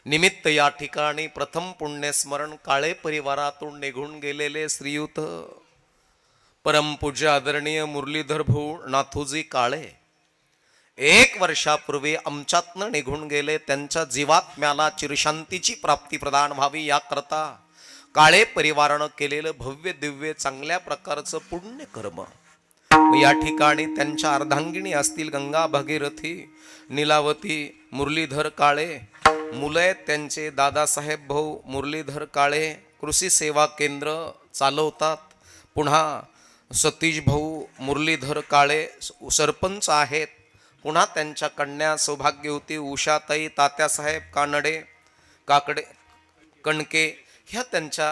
निमित्त या ठिकाणी प्रथम पुण्यस्मरण काळे परिवारातून निघून गेलेले श्रीयुत परमपूज्य आदरणीय मुरलीधर भाऊ नाथूजी काळे 1 वर्षापूर्वी आमच्यातनं निघून गेले. त्यांच्या जीवात्म्याला चिरशांतीची प्राप्ती प्रदान व्हावी याकरता काळे परिवारानं केलेलं भव्य दिव्य चांगल्या प्रकारचं पुण्यकर्म या ठिकाणी त्यांच्या अर्धांगिणी असतील गंगा भागीरथी नीलावती मुरलीधर काळे, मुलं आहेत त्यांचे दादासाहेब भाऊ मुरलीधर काळे कृषी सेवा केंद्र चालवतात. पुन्हा सतीश भाऊ मुरलीधर काळे सरपंच आहेत. पुन्हा त्यांच्या कन्या सौभाग्यवती उषाताई तात्यासाहेब काकडे कणके ह्या त्यांच्या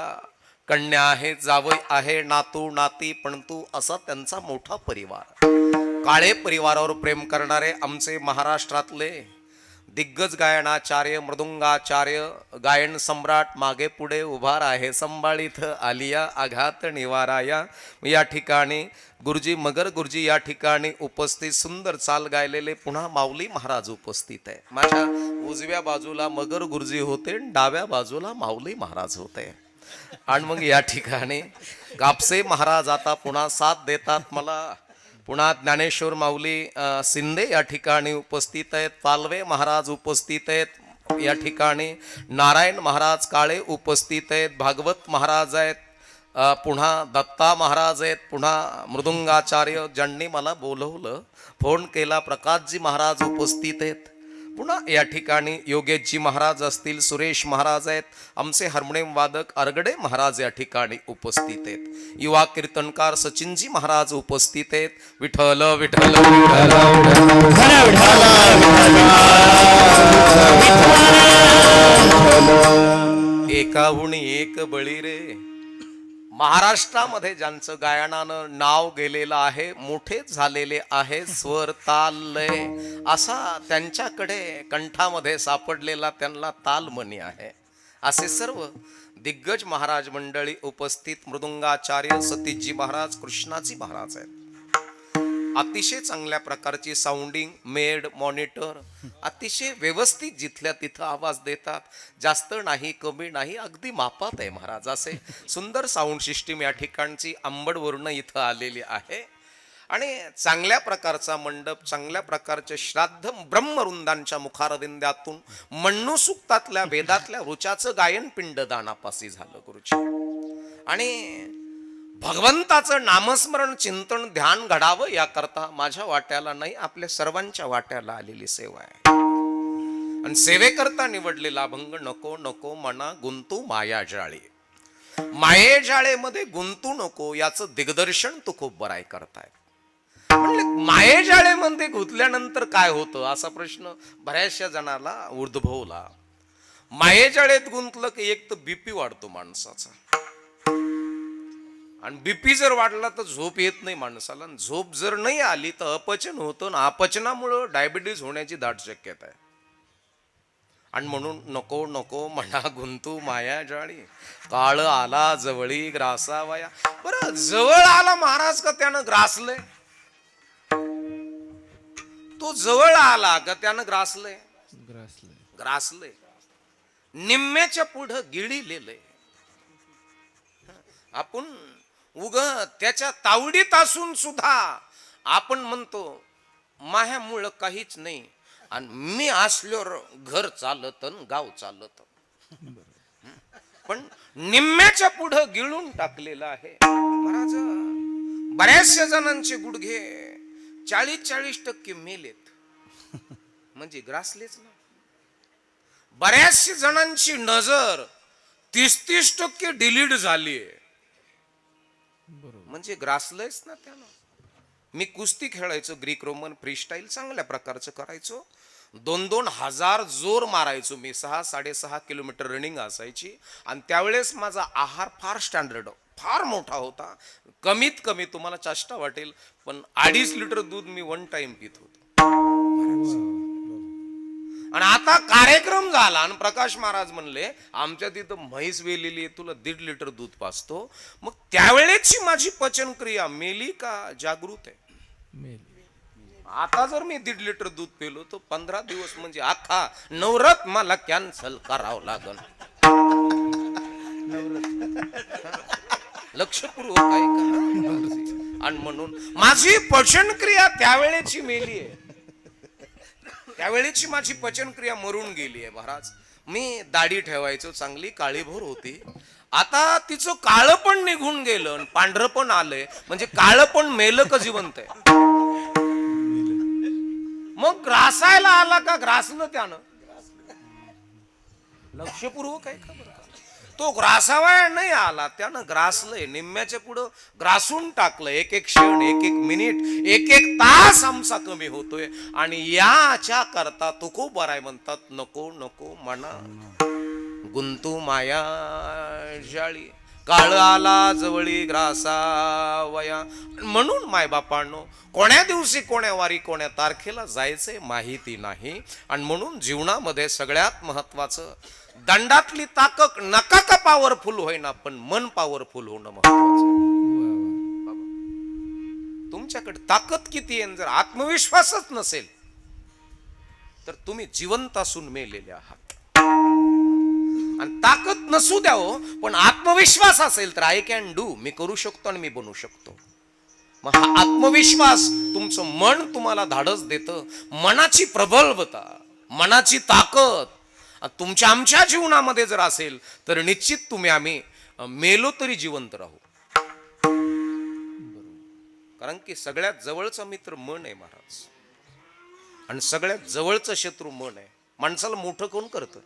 कन्या आहेत, जावई आहे, नातू नाती पणतू असा त्यांचा मोठा परिवार. काळे परिवारावर प्रेम करणारे आमचे महाराष्ट्रातले दिग्गज गायनाचार्य मृदुंगाचार्य गायन सम्राट मागे पुढे उभार आहे संभाळीत आलिया आघात निवाराया या ठिकाणी गुरुजी मगर गुरुजी या ठिकाणी उपस्थित सुंदर चाल गायलेले पुन्हा माऊली महाराज उपस्थित आहे. माझ्या उजव्या बाजूला मगर गुरुजी होते, डाव्या बाजूला माऊली महाराज होते. आणि मग या ठिकाणी कापसे महाराज आता पुन्हा साथ देतात मला. पुन्हा ज्ञानेश्वर माऊली शिंदे या ठिकाणी उपस्थित आहेत. पालवे महाराज उपस्थित आहेत या ठिकाणी. नारायण महाराज काळे उपस्थित आहेत. भागवत महाराज आहेत. पुन्हा दत्ता महाराज आहेत. पुन्हा मृदुंगाचार्य ज्यांनी मला बोलवलं फोन केला प्रकाशजी महाराज उपस्थित आहेत. पुन्हा या ठिकाणी योगेशजी महाराज असतील, सुरेश महाराज आहेत. आमचे हार्मोनियम वादक अरगडे महाराज या ठिकाणी उपस्थित आहेत. युवा कीर्तनकार सचिनजी महाराज उपस्थित आहेत. विठ्ठल विठ्ठल एकाहून एक बळी रे. महाराष्ट्रामध्ये ज्यांचं गायनानं नाव गेलेलं आहे, मोठे झालेले आहे, स्वर ताल लय असा त्यांच्याकडे कंठामध्ये सापडलेला त्यांना तालमणी आहे. असे सर्व दिग्गज महाराज मंडळी उपस्थित. मृदुंगाचार्य सतीशजी महाराज, कृष्णाजी महाराज आहेत. अतिशय चांगल्या प्रकारची साऊंडिंग मेड मॉनिटर अतिशय व्यवस्थित जिथल्या तिथं आवाज देतात. जास्त नाही कमी नाही, अगदी मापात आहे महाराज. असे सुंदर साऊंड सिस्टीम या ठिकाणची अंबडवरून इथं आलेली आहे. आणि चांगल्या प्रकारचा मंडप, चांगल्या प्रकारचे श्राद्ध ब्रह्मवृंदांच्या मुखारविंदातून मन्नुसुक्तातल्या वेदातल्या रुचाचं गायन पिंडदानापासी झालं गुरुजी. आणि भगवंताचं नामस्मरण चिंतन ध्यान घडावं याकरता माझ्या वाट्याला नाही, आपल्या सर्वांच्या वाट्याला आलेली सेवा आहे. आणि सेवेकरता निवडलेला अभंग नको नको मना गुंतू माया जाळे. माये जाळेमध्ये गुंतू नको याचं दिग्दर्शन तू खूप बराय करताय. म्हणले माये जाळेमध्ये गुंतल्यानंतर काय होतं असा प्रश्न बऱ्याचशा जणाला उद्भवला. माये जाळेत गुंतलं की एक तर बीपी वाढतो माणसाचा, आणि बीपी जर वाढला तर झोप येत नाही माणसाला. झोप जर नाही आली तर अपचन होतं, ना अपचनामुळं डायबिटीज होण्याची दाट शक्यता आहे. आणि म्हणून नको नको म्हणा गुंतू माया जाळी, काळ आला जवळी ग्रासावया. बरं जवळ आला महाराज का त्यानं ग्रासलंय? तो जवळ आला का त्यानं ग्रासलंय? ग्रासलंय. निम्म्याच्या पुढं गिळीलेलंय. आपण उग त्याच्या तावडीत असून सुद्धा आपण म्हणतो माह्यामुळं काहीच नाही, आणि मी असल्यावर घर चालत गाव चालत. पण निम्म्याच्या पुढं गिळून टाकलेलं आहे महाराज. बऱ्याचशा जणांचे गुडघे 40-40% मेलेत, म्हणजे ग्रासलेच ना. बऱ्याचशा जणांची नजर 30-30% डिलीट झालीये, म्हणजे ग्रासलंयच ना त्यानं. मी कुस्ती खेळायचो, ग्रीक रोमन फ्रीस्टाईल चांगल्या प्रकारचं करायचो. 2-2 हजार जोर मारायचो मी. 6-6.5 किलोमीटर रनिंग असायची. आणि त्यावेळेस माझा आहार फार स्टँडर्ड फार मोठा होता. कमीत कमी तुम्हाला चेष्टा वाटेल पण 2.5 लिटर दूध मी वन टाइम पित होतो. आणि आता कार्यक्रम झाला आणि प्रकाश महाराज म्हणले आमच्या तिथं म्हैस वेलेली आहे, तुला 1.5 लिटर दूध पाजतो. मग त्यावेळेची माझी पचन क्रिया मेली का जागृत आहे? आता जर मी 1.5 लिटर दूध पिलो तर 15 दिवस म्हणजे अख्खा नवरात मला कॅन्सल करावं लागल. लक्षपूर्वक काय का. आणि म्हणून माझी पचन क्रिया त्यावेळेची मेली आहे, त्यावेळेची माझी पचन क्रिया मरून गेली आहे महाराज. मी दाढी ठेवायचो, चांगली काळीभोर होती. आता तिचं काळ पण निघून गेलं आणि पांढरं पण आलंय. म्हणजे काळ पण मेलं का जिवंत आहे. मग ग्रासायला आला का ग्रासलं त्यानं. लक्षपूर्वक आहे का बरं. तो ग्रासावाय नाही आला, त्यानं ग्रासलंय. निम्म्याच्या पुढं ग्रासून टाकलं. एक एक क्षण, एक एक मिनिट, एक एक तास आमचा कमी होतोय. आणि याच्या करता तुकोबाराय म्हणतात, नको नको म्हणा गुंतू माया जाळी, काळ आला जवळी ग्रासावया. म्हणून मायबापांनो, कोण्या दिवशी कोण्या वारी कोण्या तारखेला जायचंय माहिती नाही. आणि म्हणून जीवनामध्ये सगळ्यात महत्वाचं, दंडातली ताकद नका का पॉवरफुल होईना, पण मन पॉवरफुल होणं महत्वाचं. तुमच्याकडे ताकद किती आहे, जर आत्मविश्वासच नसेल तर तुम्ही जिवंत असून मेलेले आहात. आणि ताकद नसू द्या हो, पण आत्मविश्वास असेल तर आय कॅन डू, मी करू शकतो आणि मी बनवू शकतो. मग हा आत्मविश्वास, तुमचं मन तुम्हाला धाडस देतं. मनाची प्रबलता, मनाची ताकद तुमच्या आमच्या जीवनामध्ये जर असेल तर निश्चित तुम्ही आम्ही मेलो तरी जिवंत राहू. कारण की सगळ्यात जवळचा मित्र मन आहे महाराज, आणि सगळ्यात जवळचं शत्रू मन आहे. माणसाला मोठं कोण करतं?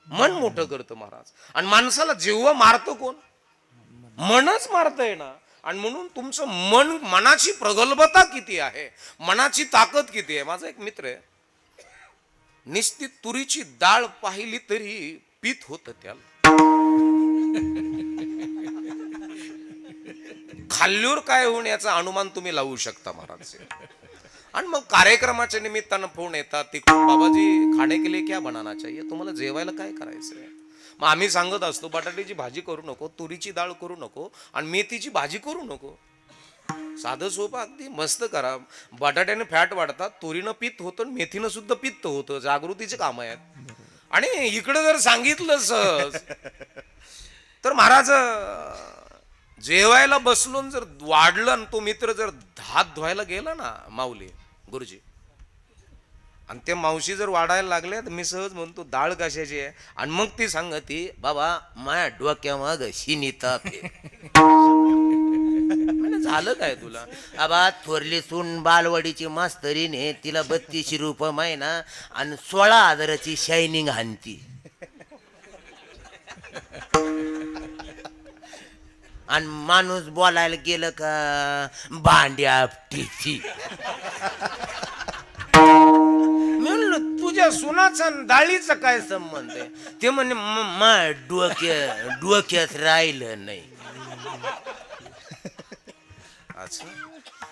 मन मोठं करतं महाराज. आणि माणसाला जेव्हा मारतो कोण? मनच मारतंय ना. आणि म्हणून तुमचं मन, मनाची प्रगल्भता किती आहे, मनाची ताकद किती आहे. माझा एक मित्र आहे, निस्ती तुरीची डाळ पाहिली तरी पीत होत त्याला. खाल्ल्यावर काय होऊन याचा अनुमान तुम्ही लावू शकता महाराज. आणि मग कार्यक्रमाच्या निमित्तानं फोन येतात तिकडून, बाबाजी खाणे के लिए क्या बनाना चाहिए, तुम्हाला जेवायला काय करायचंय. मग आम्ही सांगत असतो, बटाट्याची भाजी करू नको, तुरीची डाळ करू नको, आणि मेथीची भाजी करू नको. साधं सोपं अगदी मस्त करा. बटाट्याने फॅट वाढतात, तुरीनं पित्त होतं, मेथीनं सुद्धा पित्त होतं. जागृतीचे काम आहेत. आणि इकडे जर सांगितलं सहज तर महाराज, जेवायला बसलो जर वाढलं आणि तो मित्र जर हात धुवायला गेला ना, माऊली गुरुजी, आणि ते मावशी जर वाढायला लागले तर मी सहज म्हणतो डाळ कशाची आहे. आणि मग ती सांगती, बाबा माझ्या डोक्या माग शिनिता. झालं काय तुला? आबा थोरली सून बालवाडीची मास्तरीने तिला 3200 रुपये महिना आणि 16,000ची शायनिंग हानती. आणि माणूस बोलायला गेलं का भांड्या आपटीची. म्हणलं तुझ्या सुनाचा डाळीचा काय संबंध आहे? ते म्हणे डोक्यात राहिलं नाही.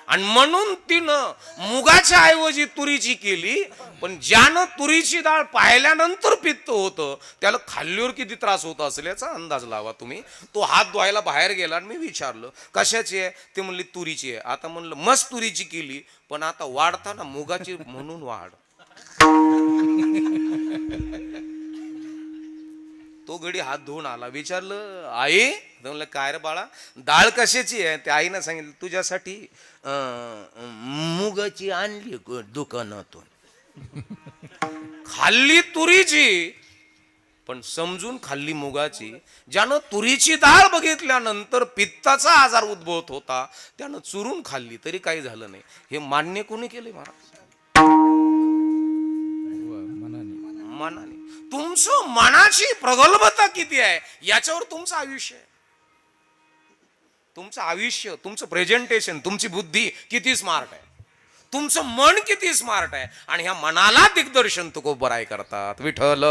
आणि म्हणून तिनं मुगाच्या ऐवजी तुरीची केली. पण ज्यानं तुरीची डाळ पाहिल्यानंतर पित्त होतं त्याला खाल्ल्यावर किती त्रास होत असेल याचा अंदाज लावा तुम्ही. तो हात धुवायला बाहेर गेला आणि मी विचारलं कशाची आहे, ते म्हणली तुरीची आहे. आता म्हणलं मस्त तुरीची केली, पण आता वाढताना मुगाची म्हणून वाढ. तो गडी हात धुवून आला, विचारलं आई, म्हणलं काय रे बाळा डाळ कशाची आहे? त्या आईनं सांगितलं तुझ्यासाठी मुगाची आणली दुकानातून. खाल्ली तुरीची पण समजून खाल्ली मुगाची. ज्यानं तुरीची डाळ बघितल्यानंतर पित्ताचा आजार उद्भवत होता त्यानं चुरून खाल्ली तरी काही झालं नाही. हे मान्य कोणी केले महाराज? मनाने. तुमचं मनाची प्रगल्भता किती आहे याच्यावर तुमचं आयुष्य आहे. तुमचं आयुष्य, तुमचं प्रेझेंटेशन, तुमची बुद्धी किती स्मार्ट आहे, तुमचं मन किती स्मार्ट आहे. आणि ह्या मनाला दिग्दर्शन तुकोबराय करतात. विठ्ठल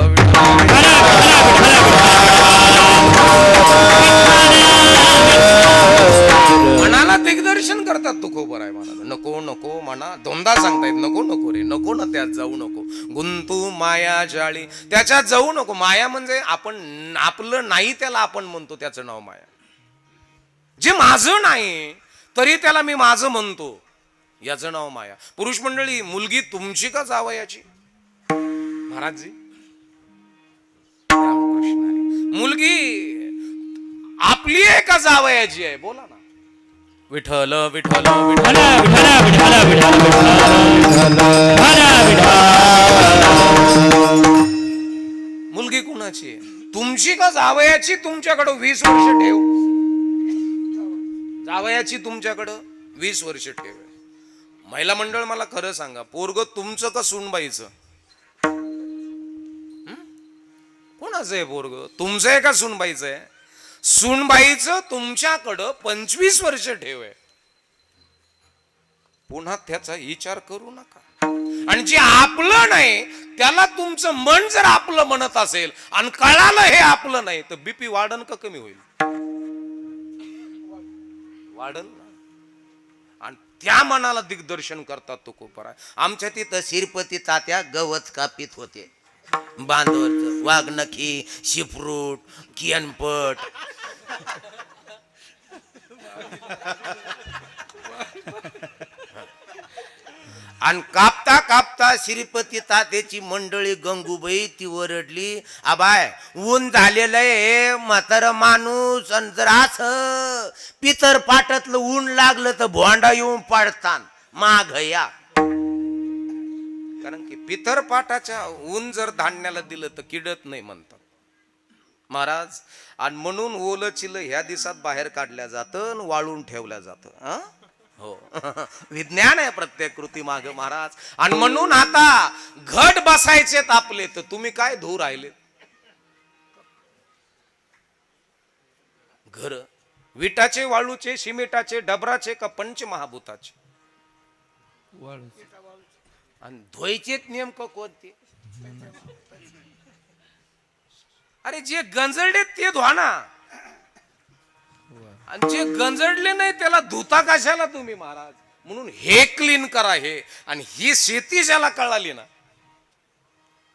मनाला दिग्दर्शन करतात तुकोबराय महाराज. नको नको म्हणा, दोनदा सांगतायत नको नको रे, नको ना त्यात जाऊ नको. गुंतू माया जाळी, त्याच्यात जाऊ नको. माया म्हणजे आपण आपलं नाही त्याला आपण म्हणतो, त्याचं नाव माया. जे माझं नाही तरी त्याला मी माझं म्हणतो, याचं नाव माया. पुरुष मंडळी, मुलगी तुमची का जावयाची? महाराजजी रामकृष्ण हरी. मुलगी आपली आहे का जावयाची आहे? बोला ना. विठ्ठल विठ्ठल विठ्ठल मुलगी कुणाची आहे? तुमची का जावयाची? तुमच्याकडं 20 वर्ष ठेव. जावयाची तुमच्याकडं 20 वर्ष ठेव. महिला मंडळ, मला खरं सांगा, पोरग तुमचं का सुनबाईचं? कोणाचं आहे पोरग? तुमचं आहे का सुनबाईचं आहे? सुनबाईचं तुमच्याकडं 25 वर्ष ठेव आहे. पुन्हा त्याचा विचार करू नका. आणि जे आपलं नाही त्याला तुमचं मन जर आपलं म्हणत असेल आणि कळालं हे आपलं नाही, तर बीपी वाढन का कमी होईल? वाढन ना. आणि त्या मनाला दिग्दर्शन करतात तुकोबराय. आमच्या तिथं शिरपती तात्या गवत कापीत होते. बांधवरच वाघनखी, शिफ्रूट, कियनपट. आणि कापता कापता श्रीपती तात्याची मंडळी गंगूबाई ती ओरडली, आबाय ऊन झालेलं आहे, म्हातार माणूस, आणि जर असं पितर पाटातलं ऊन लागलं तर भोंडा येऊन पाडतान माग या. कारण की पितर पाटाच्या ऊन जर धान्याला दिलं तर किडत नाही म्हणतात महाराज. आणि म्हणून ओलं चिलं ह्या दिवसात बाहेर काढल्या जातं, वाळून ठेवल्या जातं. हो विज्ञान आहे प्रत्येक कृती माग महाराज. आणि म्हणून आता घट बसायचे आपले, तर तुम्ही काय धू राहिले? घर विटाचे, वाळूचे, सिमेंटाचे, डबराचे का पंचमहाभूताचे? आणि धुवायचे नेमकं कोणते? अरे जे गंजडले ते धुवा ना. आणि जे गंजडले नाही त्याला धुता कशाला तुम्ही महाराज? म्हणून हे क्लीन करा हे. आणि ही शेती ज्याला कळाली ना,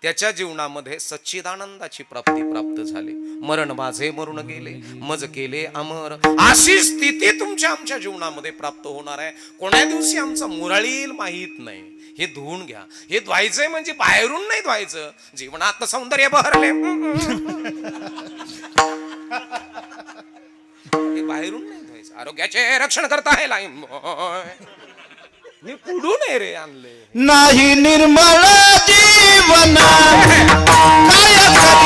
त्याच्या जीवनामध्ये सच्चिदानंदाची प्राप्ती प्राप्त झाली. मरण माझे मरून गेले, मज केले अमर, अशी स्थिती तुमच्या आमच्या जीवनामध्ये प्राप्त होणार आहे. कोण्या दिवशी आमचा मुरळी येईल माहीत नाही. हे धुवून घ्या. हे धुवायचंय म्हणजे बाहेरून नाही धुवायचं. जीवनात सौंदर्य बहरले, हे बाहेरून नाही धुवायचं. आरोग्याचे रक्षण करता आहे लाईन. मी कुठून आहे रे आणले? नाही निर्मळ जीवन काय करील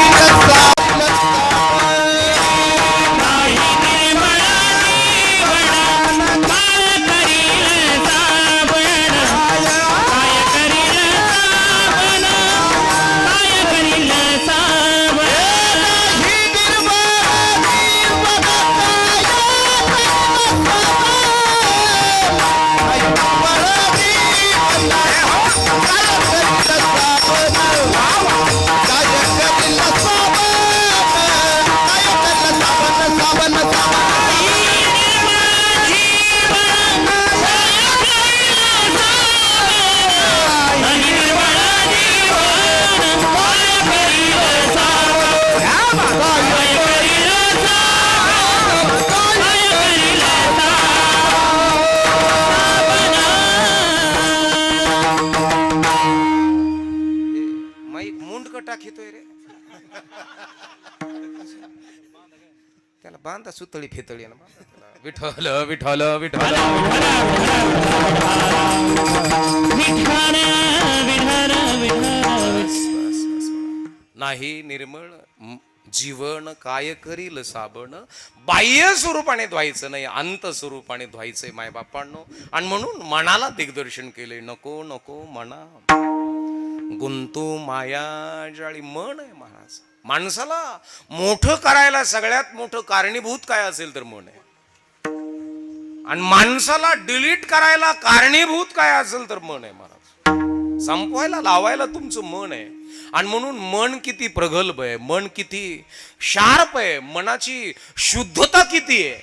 टाकीतोय रे त्याला. बांधा सुतळी फितळी ना. विठ्ठल विठ्ठल विठ्ठल नाही निर्मळ जीवन काय करील साबण. बाह्य स्वरूपाने धुवायचं नाही, अंत स्वरूपाने धुवायचंय माय बापांनो. आणि म्हणून मनाला दिग्दर्शन केले, नको नको मना गुंतू माया जाळी. मन आहे महाराज. माणसाला मोठं करायला सगळ्यात मोठं कारणीभूत काय असेल तर मन आहे. आणि माणसाला डिलीट करायला कारणीभूत काय असेल तर मन आहे महाराज. संपवायला लावायला तुमचं मन आहे. आणि म्हणून मन किती प्रगल्भ आहे, मन किती शार्प आहे, मनाची शुद्धता किती आहे.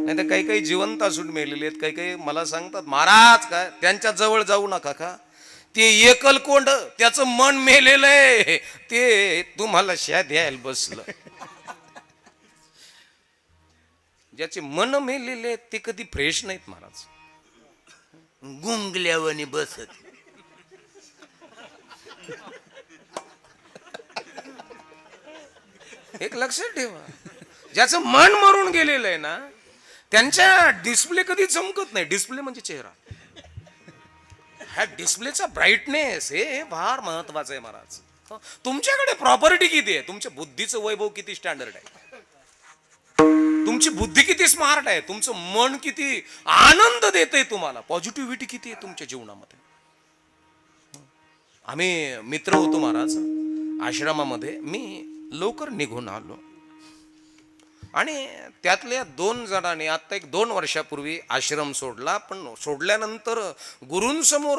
नाही तर काही काही जिवंत असून मेलेले आहेत. काही काही मला सांगतात महाराज काय त्यांच्या जवळ जाऊ नका का, ते एकलकोंड त्याचं मन मेलेलं आहे, ते तुम्हाला शा द्यायला बसलं. ज्याचे मन मेलेले ते कधी फ्रेश नाहीत महाराज. गुंगल्यावानी बसत. एक लक्षात ठेवा, ज्याचं मन मरून गेलेलं आहे ना त्यांच्या डिस्प्ले कधी चमकत नाही. डिस्प्ले म्हणजे चेहरा. ह्या डिस्प्लेचा ब्राईटनेस हे फार महत्वाचं आहे महाराज. तुमच्याकडे प्रॉपर्टी किती आहे, तुमच्या बुद्धीचं वैभव किती स्टँडर्ड आहे, तुमची बुद्धी किती स्मार्ट आहे, तुमचं मन किती आनंद देतंय तुम्हाला, पॉझिटिव्हिटी किती आहे तुमच्या जीवनामध्ये. आम्ही मित्र होतो महाराज आश्रमामध्ये. मी लवकर निघून आलो आणि त्यातल्या 2 जणांनी आता 1-2 वर्षापूर्वी आश्रम सोडला. पण सोडल्यानंतर गुरूंसमोर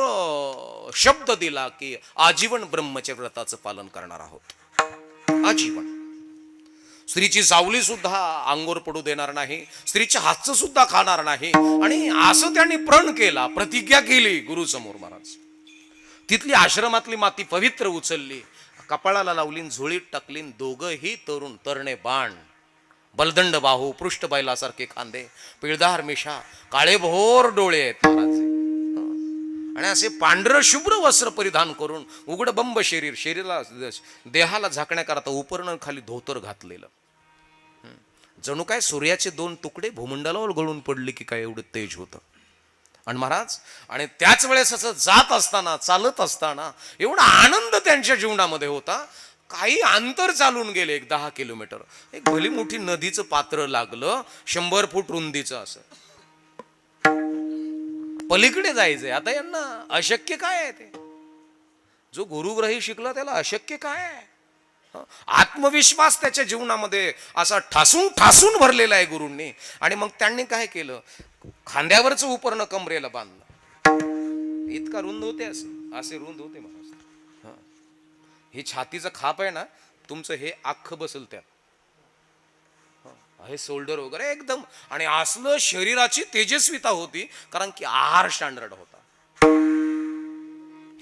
शब्द दिला की आजीवन ब्रह्मचर्य व्रताचं पालन करणार आहोत. आजीवन. स्त्रीची सावली सुद्धा अंगावर पडू देणार नाही, स्त्रीच्या हातचं सुद्धा खाणार नाही. आणि असं त्यांनी प्रण केला, प्रतिज्ञा केली गुरुसमोर महाराज. तिथली आश्रमातली माती पवित्र उचलली, कपाळाला लावली, झोळीत टाकली. दोघंही तरुण, तरणे बाण, बलदंड बाहू, पृष्ठ बैलासारखे खांदे, पिळदार मिशा, काळे भोर डोळे आहेत महाराज. आणि असे पांढरं शुभ्र वस्त्र परिधान करून उघड बंब शरीराला देहाला झाकण्याकरता उपरण खाली धोतर घातलेलं. जणू काय सूर्याचे 2 तुकडे भूमंडलावर गळून पडले की काय एवढं तेज होतं. आणि महाराज, आणि त्याच वेळेस असं जात असताना, चालत असताना एवढा आनंद त्यांच्या जीवनामध्ये होता. काही अंतर चालून गेले, 10 किलोमीटर. एक भली मोठी नदीचं पात्र लागलं, 100 फूट रुंदीचं. असं पलीकडे जायचंय. आता यांना अशक्य काय आहे ते, जो गुरुग्रही शिकला त्याला अशक्य काय आहे. आत्मविश्वास त्याच्या जीवनामध्ये असा ठासून ठासून भरलेला आहे गुरूंनी. आणि मग त्यांनी काय केलं, खांद्यावरचं उपरणं कमरेला बांधलं. इतका रुंद होते, असे रुंद होते महाराज. ही छातीचं खाप आहे ना तुमचं, हे अख्खं बसल त्यात. हे शोल्डर वगैरे एकदम. आणि असलं शरीराची तेजस्विता होती, कारण की आहार स्टँडर्ड होता.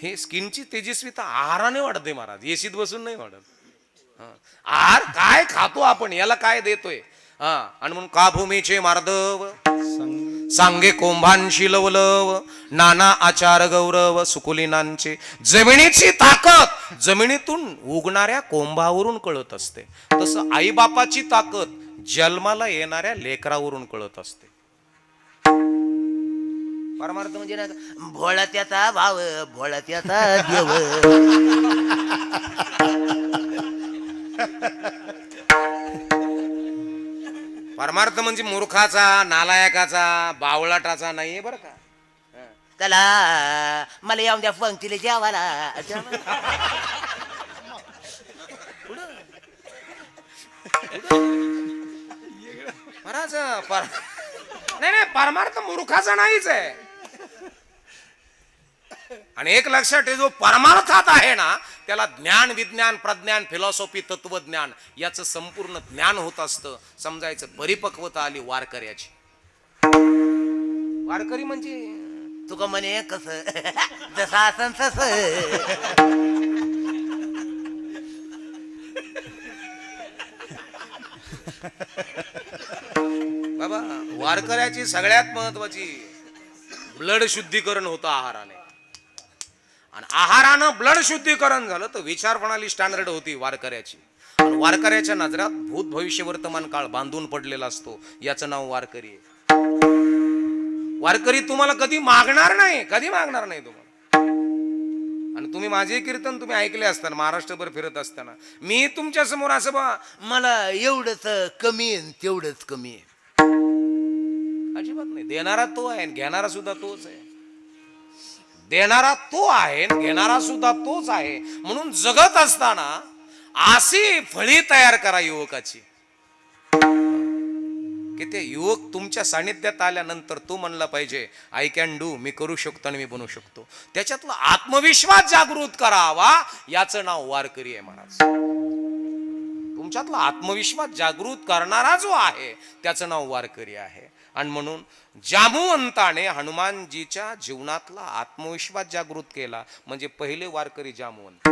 हे स्किनची तेजस्विता आहाराने वाढते महाराज, एसीत बसून नाही वाढत. आहार काय खातो आपण, याला काय देतोय. आणि म्हणून का भूमीचे मार्दव सांगे कोंभांशी लवलव, नाना आचार गौरव सुकुलीनांचे. जमिनीची ताकद जमिनीतून उगणाऱ्या कोंभावरून कळत असते, तसं आईबापाची ताकद जन्माला येणाऱ्या लेकरावरून कळत असते. परमार्थ म्हणजे ना, भोळा त्याचा भाव, भोळा त्याचा देव. परमार्थ म्हणजे मूर्खाचा, नालायकाचा, बावळाटाचा नाहीये बरं का. चला मला येऊन द्या पंक्तीला जेवायला. महाराज नाही, परमार्थ मूर्खाचा नाहीच आहे. आणि एक लक्षात ठेव, जो परमार्थात आहे ना त्याला ज्ञान, विज्ञान, प्रज्ञान, फिलॉसॉफी, तत्वज्ञान याचं संपूर्ण ज्ञान होत असतं. समजायचं परिपक्वता आली वारकऱ्याची. वारकरी म्हणजे तुका म्हणे कस जसा असन तस. बाबा, वारकऱ्याची सगळ्यात महत्वाची ब्लड शुद्धीकरण होतं आहाराने. आणि आहारानं ब्लड शुद्धीकरण झालं तर विचार प्रणाली स्टँडर्ड होती वारकऱ्याची. आणि वारकऱ्याच्या नजरात भूत, भविष्य, वर्तमान काळ बांधून पडलेला असतो. याचं नाव वारकरी आहे. वारकरी तुम्हाला कधी मागणार नाही, कधी मागणार नाही तुम्हाला. आणि तुम्ही माझे कीर्तन तुम्ही ऐकले असताना, महाराष्ट्रभर फिरत असताना, मी तुमच्या समोर असं बा मला एवढंच कमी आहे, तेवढंच कमी आहे, अजिबात नाही. देणारा तो आहे, घेणारा सुद्धा तोच आहे. देणारा तो आहे, घेणारा सुद्धा तोच आहे. म्हणून जगत असताना अशी फळी तयार करा युवकाची की ते युवक तुमच्या सानिध्यात आल्यानंतर तो म्हणला पाहिजे आय कॅन डू, मी करू शकतो आणि मी बनवू शकतो. त्याच्यातला आत्मविश्वास जागृत करावा, याचं नाव वारकरी आहे महाराज. तुमच्यातला आत्मविश्वास जागृत करणारा जो आहे त्याचं नाव वारकरी आहे. आणि म्हणून जांबुवंताने हनुमानजीच्या जीवनातला आत्मविश्वास जागृत केला, म्हणजे पहिले वारकरी जांबुवंत.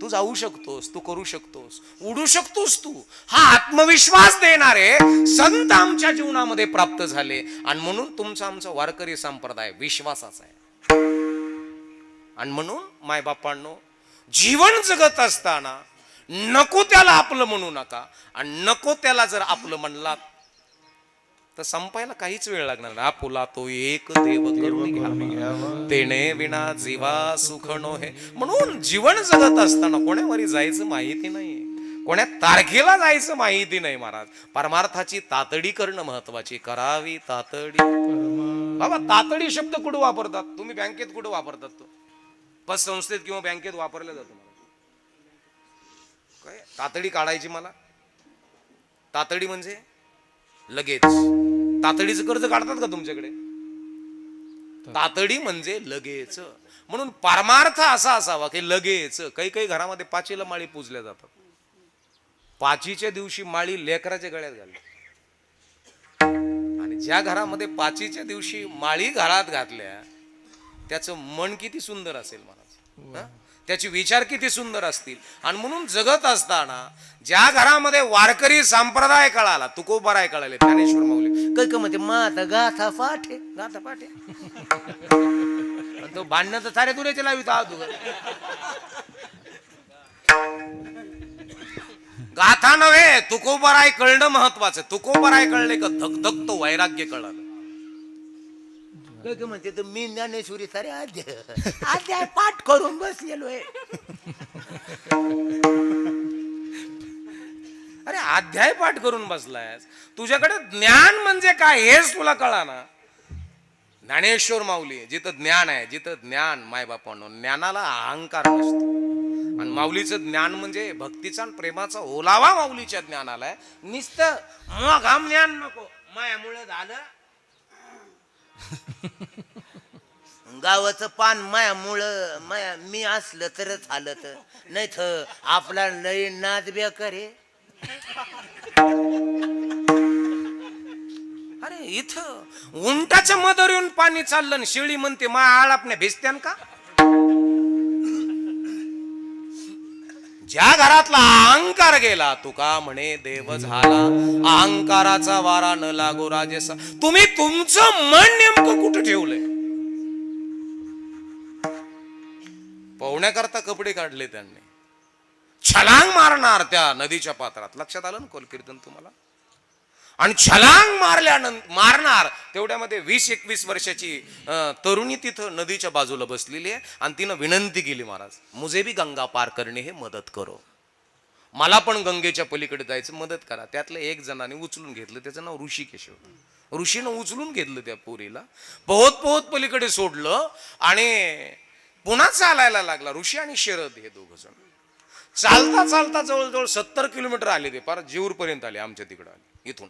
तू जाऊ शकतोस, तू करू शकतोस, उडू शकतोस तू. हा आत्मविश्वास देणारे संत आमच्या जीवनामध्ये प्राप्त झाले. आणि म्हणून तुमचा आमचा वारकरी संप्रदाय विश्वासाचा आहे. आणि म्हणून मायबापांनो, जीवन जगत असताना नको त्याला आपलं म्हणू नका. आणि नको त्याला जर आपलं म्हणलात तर संपायला काहीच वेळ लागणार नाही. आपुला तो एक देव करून घ्यावा, तेने विना जीवा सुख नो हे. म्हणून जीवन जगत असताना कोण्यावरी जायचं माहिती नाही, कोण्या तारखेला जायचं माहिती नाही महाराज. परमार्थाची तातडी करणं महत्वाची. करावी तातडी. बाबा तातडी शब्द कुठं वापरतात तुम्ही? बँकेत कुठं वापरतात? तो पतसंस्थेत किंवा बँकेत वापरला जातो. काय तातडी काढायची मला? तातडी म्हणजे लगेच. तातडीचं कर्ज काढतात का तुमच्याकडे? तातडी म्हणजे लगेच. म्हणून परमार्थ असा असावा की लगेच. काही काही घरामध्ये पाचीला माळी पूजल्या जातात. पाचीच्या दिवशी माळी लेकराच्या गळ्यात घालतात. आणि ज्या घरामध्ये पाचीच्या दिवशी माळी घरात घातल्या त्याचं मन किती सुंदर असेल महाराज, त्याचे विचार किती सुंदर असतील. आणि म्हणून जगत असताना ज्या घरामध्ये वारकरी संप्रदाय कळाला, तुकोबाराय कळाले, ज्ञानेश्वर माऊली काही का म्हणते माता गाथा पाठे गाथा पाठे. तो भांडणं तर साऱ्या दुऱ्याचे लावित आहोत. गाथा नव्हे, तुकोबाराय कळणं महत्वाचं. तुकोबाराय कळले का धगधगतो वैराग्य कळालं. काही म्हणते तर मी ज्ञानेश्वरी सारे अध्याय पाठ करून बसलेलोय. अरे अध्याय पाठ करून बसलायस, तुझ्याकडे ज्ञान म्हणजे काय हेच तुला कळा ना. ज्ञानेश्वर माऊली जिथं ज्ञान आहे, जिथं ज्ञान मायबापांनो, ज्ञानाला अहंकार नसतो. आणि माऊलीचं ज्ञान म्हणजे भक्तीचा आणि प्रेमाचा ओलावा माऊलीच्या ज्ञानाला आहे. नुसतं मग हम ज्ञान नको, मायामुळे झालं. गावाचं पान मायामुळं, माया मी असलं तरच आलं तर नाही तर आपला लई नाद बेकार आहे. अरे इथं उंटाच्या मदर येऊन पाणी चाललं आणि शिळी म्हणते मा आळापण्या भिजत्यान का? ज्या घरातला अहंकार गेला, तुका म्हणे देव झाला, अहंकाराचा वारा न लागो राजेसा. तुम्ही तुमचं मन नेमकं कुठं ठेवलंय? पोहण्याकरता कपडे काढले त्यांनी, छलांग मारणार त्या नदीच्या पात्रात. लक्षात आलं ना कोल कीर्तन तुम्हाला? आणि छलांग मारणार तेवढ्यामध्ये 20-21 वर्षाची तरुणी तिथं नदीच्या बाजूला बसलेली आहे. आणि तिनं विनंती केली, महाराज मुझे भी गंगा पार करणे हे मदत करो, मला पण गंगेच्या पलीकडे जायचं मदत करा. त्यातलं एक जणाने उचलून घेतलं, त्याचं नाव ऋषिकेश होतं. ऋषीनं उचलून घेतलं त्या पोरीला, पोहत पोहत पलीकडे सोडलं आणि पुन्हा चालायला लागला. ऋषी आणि शरद हे दोघ जण चालता चालता जवळजवळ 70 किलोमीटर आले. ते पार जेऊर पर्यंत आले, आमच्या तिकडे आले इथून.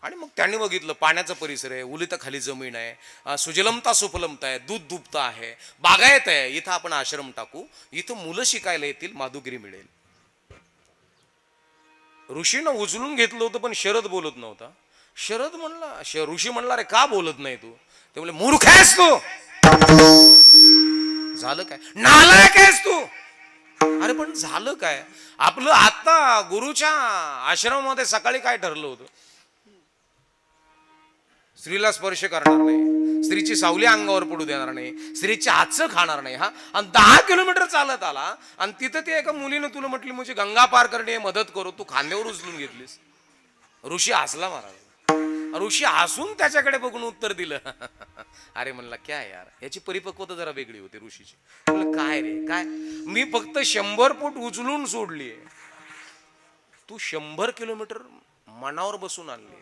आणि मग त्यांनी बघितलं पाण्याचा परिसर आहे, उलिता खाली जमीन आहे, सुजलमता सुफलमता आहे, दूध दुभता आहे, बागायत आहे. इथं आपण आश्रम टाकू, इथं मुलं शिकायला येतील, माधुगिरी मिळेल. ऋषीनं उचलून घेतलं होतं पण शरद बोलत नव्हता. शरद म्हणला, ऋषी म्हणला रे का बोलत नाही तू? ते म्हणले मूर्ख आहेस तू. झालं काय? नालायक आहेस तू. अरे पण झालं काय? आपलं आता गुरुच्या आश्रमामध्ये सकाळी काय ठरलं होतं? स्त्रीला स्पर्श करणार नाही, स्त्रीची सावली अंगावर पडू देणार नाही, स्त्रीच्या हातचं खाणार नाही. हा, आणि 10 किलोमीटर चालत आला आणि तिथं ते एका मुलीनं तुला म्हटली म्हणजे गंगा पार करणे मदत करू, तू खांद्यावर उचलून घेतलीस. ऋषी हसला महाराज. ऋषी हसून त्याच्याकडे बघून उत्तर दिलं. अरे म्हणला क्या यार, याची परिपक्वता जरा वेगळी होती ऋषीची. म्हणलं काय रे काय, मी फक्त 100 फूट उचलून सोडलीये, तू 100 किलोमीटर मनावर बसून आणली.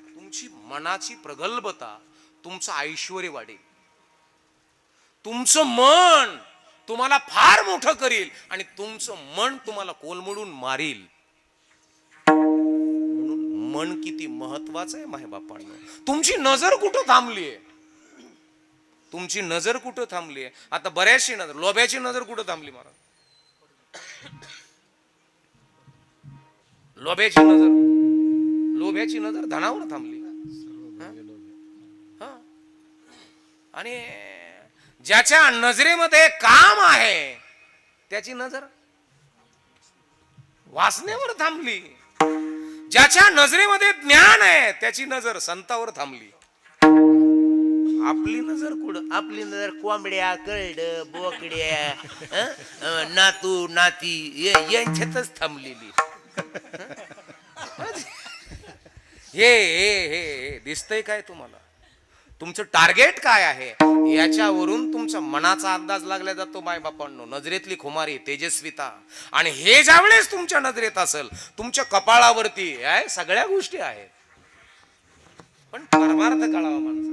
तुमची मनाची प्रगल्भता तुमचं ऐश्वर्य वाढेल. तुमचं मन तुम्हाला फार मोठं करील आणि तुमचं मन तुम्हाला कोलमडून मारील. म्हणून मन किती महत्वाचं आहे मायबापांनो. तुमची नजर कुठं थांबलीये? तुमची नजर कुठं थांबली आहे? आता बऱ्याचशी नजर, लोभ्याची नजर कुठं थांबली महाराज? लोभ्याची नजर धनावर थांबली. आणि ज्याच्या नजरेमध्ये काम आहे त्याची नजर वासनेवर थांबली, ज्याच्या नजरेमध्ये ज्ञान आहे त्याची नजर संतावर थांबली. आपली नजर कुठं? आपली नजर कोंबड्या, कळड, बोकड्या, नातू नाती यांच्यातच थांबलेली. हे हे हे दिसतंय काय तुम्हाला? तुमचं टार्गेट काय आहे याच्यावरून तुमच्या मनाचा अंदाज लागला जातो. माय बापांनो, नजरेतली खुमारी, तेजस्विता, आणि हे ज्यावेळेस तुमच्या नजरेत असेल, तुमच्या कपाळावरती आहे सगळ्या गोष्टी आहेत. पण परमार्थ कळावा माणसाला,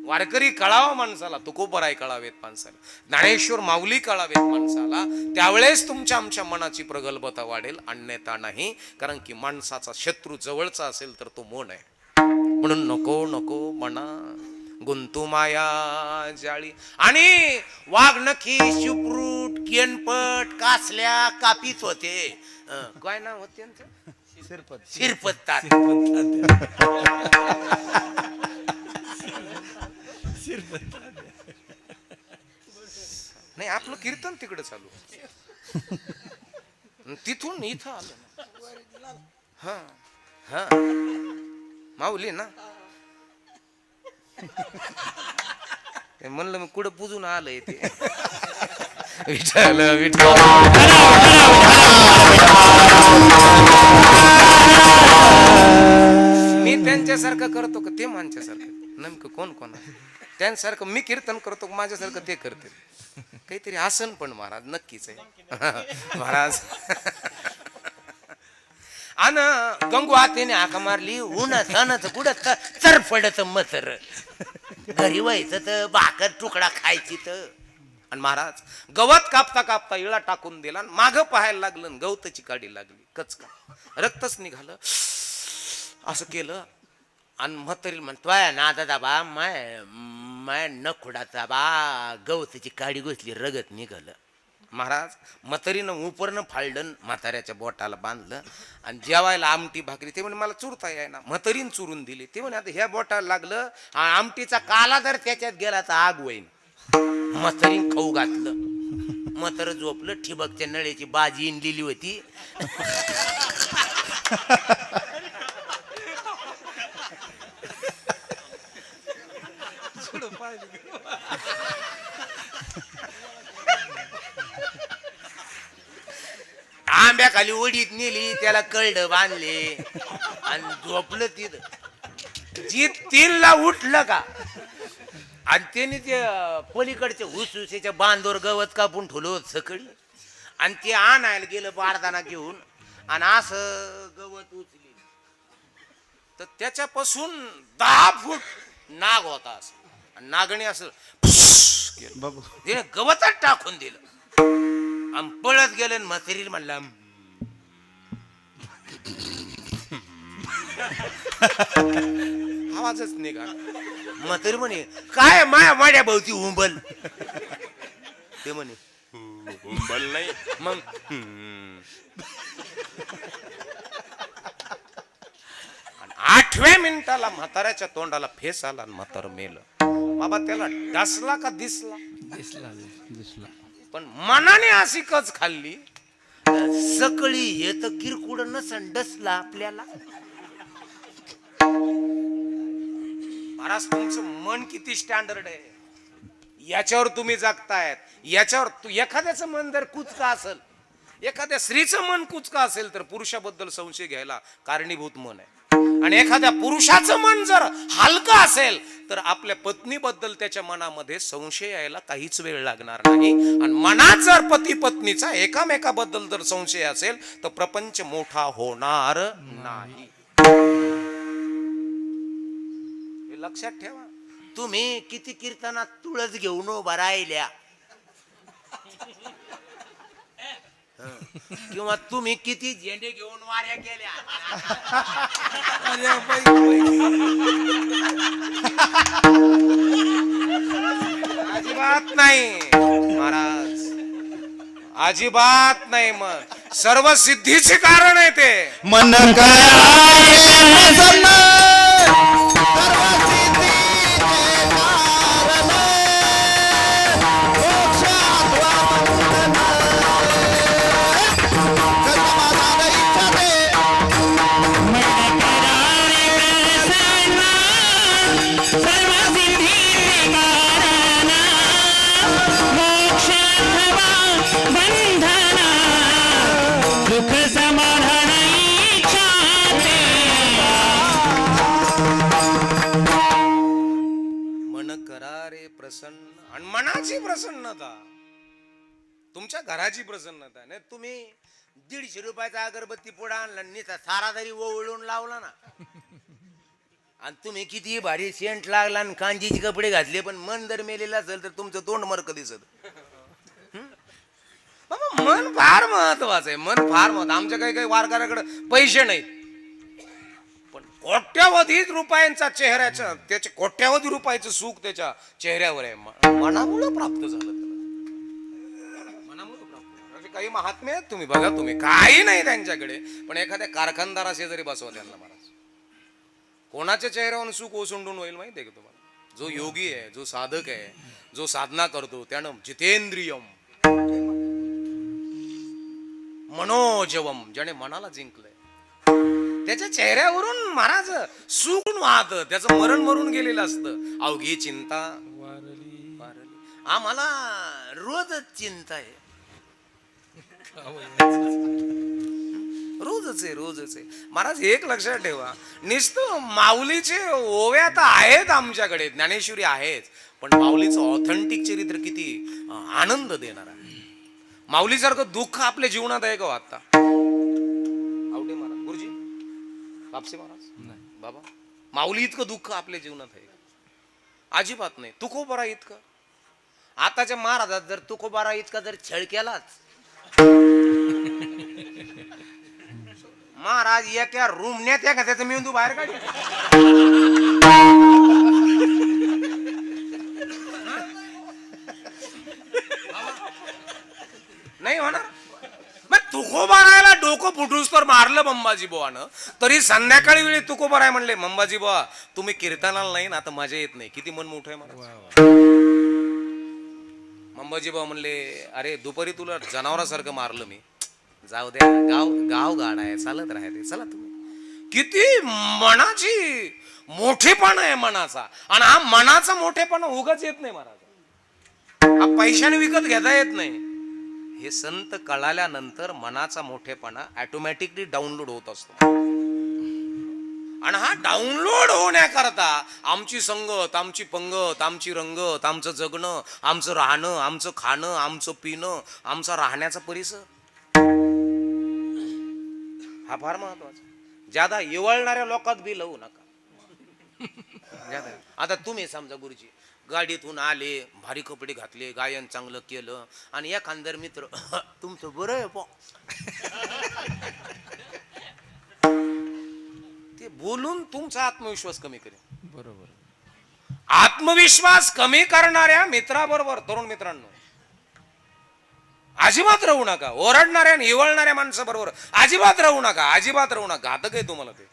वारकरी कळावा माणसाला, तुकोबराय कळावेत माणसाला, ज्ञानेश्वर माऊली कळावेत माणसाला. त्यावेळेस तुमच्या आमच्या मनाची प्रगल्भता वाढेल, अन्यथा नाही. कारण की माणसाचा शत्रू जवळचा असेल तर तो मन आहे. म्हणून नको नको मना गुंतू माया जाळी. आणि वाघ नखी, सुप्रूट, केनपट, कासल्या कापीत होते. काय नाव होते त्यांचं? शिरपत्तात. नाही, आपलं कीर्तन तिकडे चालू, तिथून इथं आलं. हा हा माऊली ना, म्हणलं मी कुठं पुजून आलंय ते. विठ्ठल विठ्ठल. मी त्यांच्यासारखं करतो का ते माझ्यासारखं? नेमकं कोण कोण आहे? त्यांच्यासारखं मी कीर्तन करतो, माझ्यासारखं ते करते. काहीतरी आसन पण महाराज नक्कीच आहे महाराज. अन गंगू आतेने हाका मारली. उन्हात अनाचं कुठं चरफडत मतर. घरी व्हायचं तर भाकर तुकडा खायची तर. आणि महाराज गवत कापता कापता इळा टाकून दिला, माग पाहायला लागलं, गवताची काडी लागली, कचका, रक्तच निघालं. असं केलं आणि म्हातारी म्हणतोय नादा दाबा माय माय नखुडाचा बा गवताची काडी घुसली, रगत निघालं. महाराज म्हातारीनं उपरनं फाळलं, म्हाताऱ्याच्या बोटाला बांधलं आणि जेवायला आमटी भाकरी. ते म्हणे मला चुरता याय ना, म्हातारीन चुरून दिली. ते म्हणे आता ह्या बोटाला लागलं, आमटीचा काला जर त्याच्यात गेला तर आग होईन. म्हातारीन खाऊ घातलं. म्हातारं झोपलं. ठिबकच्या नळ्याची बाजी इंडलेली होती. आंब्याखाली ओढीत नेली, त्याला कळड बांधले आणि झोपलं तिथं. जी 3ला उठलं का आणि त्याने ते पलीकडच्या हुसहुसेच्या बांधवर गवत कापून ठेवलं होत सकाळी, आणि ते आणायला गेलं बारदाना घेऊन, आणि असं गवत उचली तर त्याच्यापासून 10 फूट नाग होता. असं आणि नागणे असं तिने गवतच टाकून दिलं आणि पळत गेलं. म्हातारीला म्हणला आवाजच निघा. म्हातारी म्हणे काय माया माड्या भोवती उंबल. ते म्हणे उंबल नाही मग. आणि 8व्या मिनिटाला म्हाताऱ्याच्या तोंडाला फेस आला आणि म्हातारं मेलं. बाबा त्याला डसला का दिसला? दिसला. पण मनाने अशी कच खाल्ली. सकाळी हे तर किरकुड नसन डसला आपल्याला. महाराज तुमचं मन किती स्टँडर्ड आहे याच्यावर तुम्ही जगतायत. याच्यावर एखाद्याचं मन जर कुचका असेल, एखाद्या स्त्रीचं मन कुचका असेल तर पुरुषाबद्दल संशय घ्यायला कारणीभूत मन आहे. आणि एखाद्या पुरुषाचं मन जर हलकं असेल तर आपल्या पत्नीबद्दल त्याच्या मनामध्ये संशय यायला काहीच वेळ लागणार नाही. आणि मनात जर पती पत्नीचा एकामेकाबद्दल जर संशय असेल तर प्रपंच मोठा होणार नाही. हे लक्षात ठेवा. तुम्ही किती कीर्तनात तुळस घेऊन उभा राहिल्या, किंवा तुम्ही किती झेंडे घेऊन वाऱ्या केल्या, अजिबात नाही महाराज, अजिबात नाही. मग सर्व सिद्धीचे कारण आहे ते. मन काय प्रसन्नता, तुमच्या घराची प्रसन्नता. नाही तुम्ही 150 रुपयाचा अगरबत्ती पुडा आणला नीचा सारा तरी ओवळून लावला ना, आणि तुम्ही किती भारी सेंट लागला आणि कांजीचे कपडे घातले, पण मन जर मेलेलं असेल तर तुमचं तोंड मरक दिसत. बाबा मन फार महत्वाचं आहे. मन फार महत्व. आमच्या काही काही वारकऱ्याकडे पैसे नाहीत, पण कोट्यावधी रुपयांचा चेहऱ्याच्या त्याचे कोट्यावधी रुपयाचं सुख त्याच्या चेहऱ्यावर आहे. मनामुळे प्राप्त झालं त्याला, मनामुळे प्राप्त. असे काही महात्मे आहेत, तुम्ही बघा, तुम्ही काही नाही त्यांच्याकडे, पण एखाद्या कारखानदाराशी जरी बसवा त्यांना महाराज, कोणाच्या चेहऱ्यावर सुख ओसंडून होईल माहिती आहे का तुम्हाला? जो योगी आहे, जो साधक आहे, जो साधना करतो, त्यानं जितेंद्रियम मनोजवम, ज्याने मनाला जिंकलंय, त्याच्या चेहऱ्यावरून महाराज सुख वाहत, त्याचं मरण मरून गेलेलं असतं. अवघी चिंता वारली आम्हाला रोजच चिंता आहे, रोजच आहे, रोजच आहे. महाराज एक लक्षात ठेवा, नुसतं माऊलीचे ओव्या तर आहेत आमच्याकडे, ज्ञानेश्वरी आहेच, पण माऊलीचं ऑथेंटिक चरित्र किती आनंद देणार आहे. माऊलीसारखं दुःख आपल्या जीवनात आहे का हो आता? आवडे महाराज, गुरुजी, कापसे महाराज, नाही. बाबा, माऊली इतकं दुःख आपल्या जीवनात आहे का? अजिबात नाही. तुकोबारा इतकं. आताच्या महाराजात जर तुकोबारा इतका जर छळ केलाच, महाराज एका रूमण्यात का त्याचा मेंदू बाहेर काढ. नाही होणार. मग तुकोबारायला डोकं फुटूस तर मारलं मंबाजी बुवानं, तरी संध्याकाळी वेळी तुकोबाराय म्हणले, मंबाजी बुवा तुम्ही कीर्तनाला नाही ना, आता मजा येत नाही. किती मन मोठं आहे मला. मंबाजी बुवा म्हणले, अरे दुपारी तुला जनावरासारखं मारलं मी, जाऊ द्या, गाव गाव गाड आहे, चालत राहते, चला तुम्ही. किती मनाची मोठेपणा आहे मनाचा, आणि हा मनाचा मोठेपणा उगाच येत नाही महाराज, हा पैशाने विकत घेता येत नाही. हे संत कळाल्यानंतर मनाचा मोठेपणा ऑटोमॅटिकली डाउनलोड होत असतो, आणि हा डाउनलोड होण्याकरता आमची संगत, आमची पंगत, आमची रंगत, आमचं जगणं, आमचं राहणं, आमचं खाणं, आमचं पिणं, आमचा राहण्याचा परिसर हा फार महत्वाचा. ज्यादा इवळणाऱ्या लोकात बी लावू नका. आता तुम्ही समजा गुरुजी गाडीतून आले, भारी कपडे घातले, गायन चांगलं केलं, आणि एखादर मित्र तुमचं बरं आहे पो, ते बोलून तुमचा आत्मविश्वास कमी करेल. बरोबर. आत्मविश्वास कमी करणाऱ्या मित्राबरोबर, तरुण मित्रांनो, अजिबात राहू नका. ओरडणाऱ्या आणि हिवळणाऱ्या माणसाबरोबर अजिबात राहू नका, अजिबात राहू नका. घातक आहे तुम्हाला ते.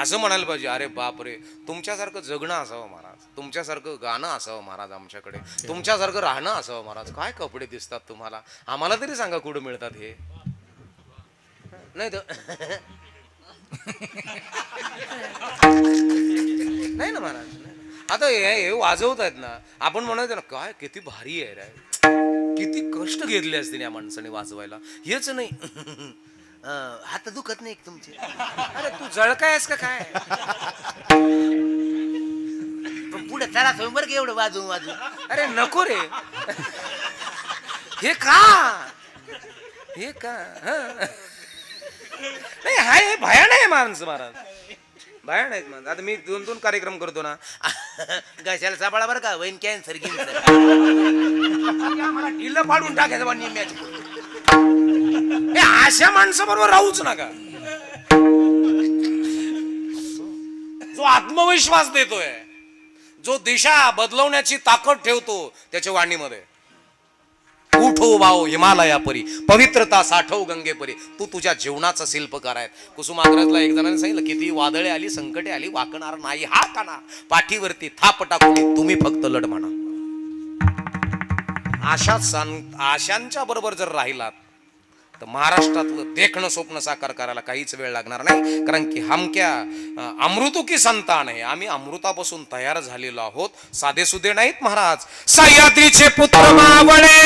असं म्हणायला पाहिजे, अरे बाप रे, तुमच्यासारखं जगणं असावं महाराज, तुमच्यासारखं गाणं असावं महाराज आमच्याकडे, तुमच्यासारखं राहणं असावं महाराज. काय कपडे दिसतात तुम्हाला, आम्हाला तरी सांगा कुठं मिळतात हे. नाही तर नाही ना महाराज. आता हे वाजवत आहेत ना, आपण म्हणायचं ना, काय किती भारी आहे रे, किती कष्ट घेतले असतील या माणसाने वाजवायला. हेच नाही, हात दुखत नाही तुमचे. अरे तू जळकाय आहेस का काय? पण पुढे चला बरं का एवढं वाजवून वाजवून. अरे नको रे, हे का, हे का, नाही हाय भयान आहे माणसं महाराज, भयान आहेत माणसं. आता मी 2-2 कार्यक्रम करतो ना, घशाला सापळा बरं का, वैन कॅन्सर गिन्सर मला ढिल्लं पाडून टाकायचं बा निम्याची. अशा माणसाबरोबर राहूच नका. जो आत्मविश्वास देतोय, जो दिशा बदलवण्याची ताकद ठेवतो त्याच्या वाणीमध्ये, उठो भाव हिमालया परी, पवित्रता साठव गंगे परी, तू तुझ्या जीवनाचा शिल्पकार आहे. कुसुमाग्रजला एक जणांनी सांगितलं, किती वादळे आली, संकटे आली, वाकणार नाही हा काना, पाठीवरती थाप टाकून तुम्ही फक्त लढ म्हणा. आशांच्या बरोबर जर राहिलात तर महाराष्ट्रातलं देखणं स्वप्न साकार करायला काहीच वेळ लागणार नाही. कारण की हमक्या अमृतो की संतान आहे, आम्ही अमृतापासून तयार झालेलो आहोत, साधे सुधे नाहीत महाराज. सह्याद्रीचे पुत्र मावळे,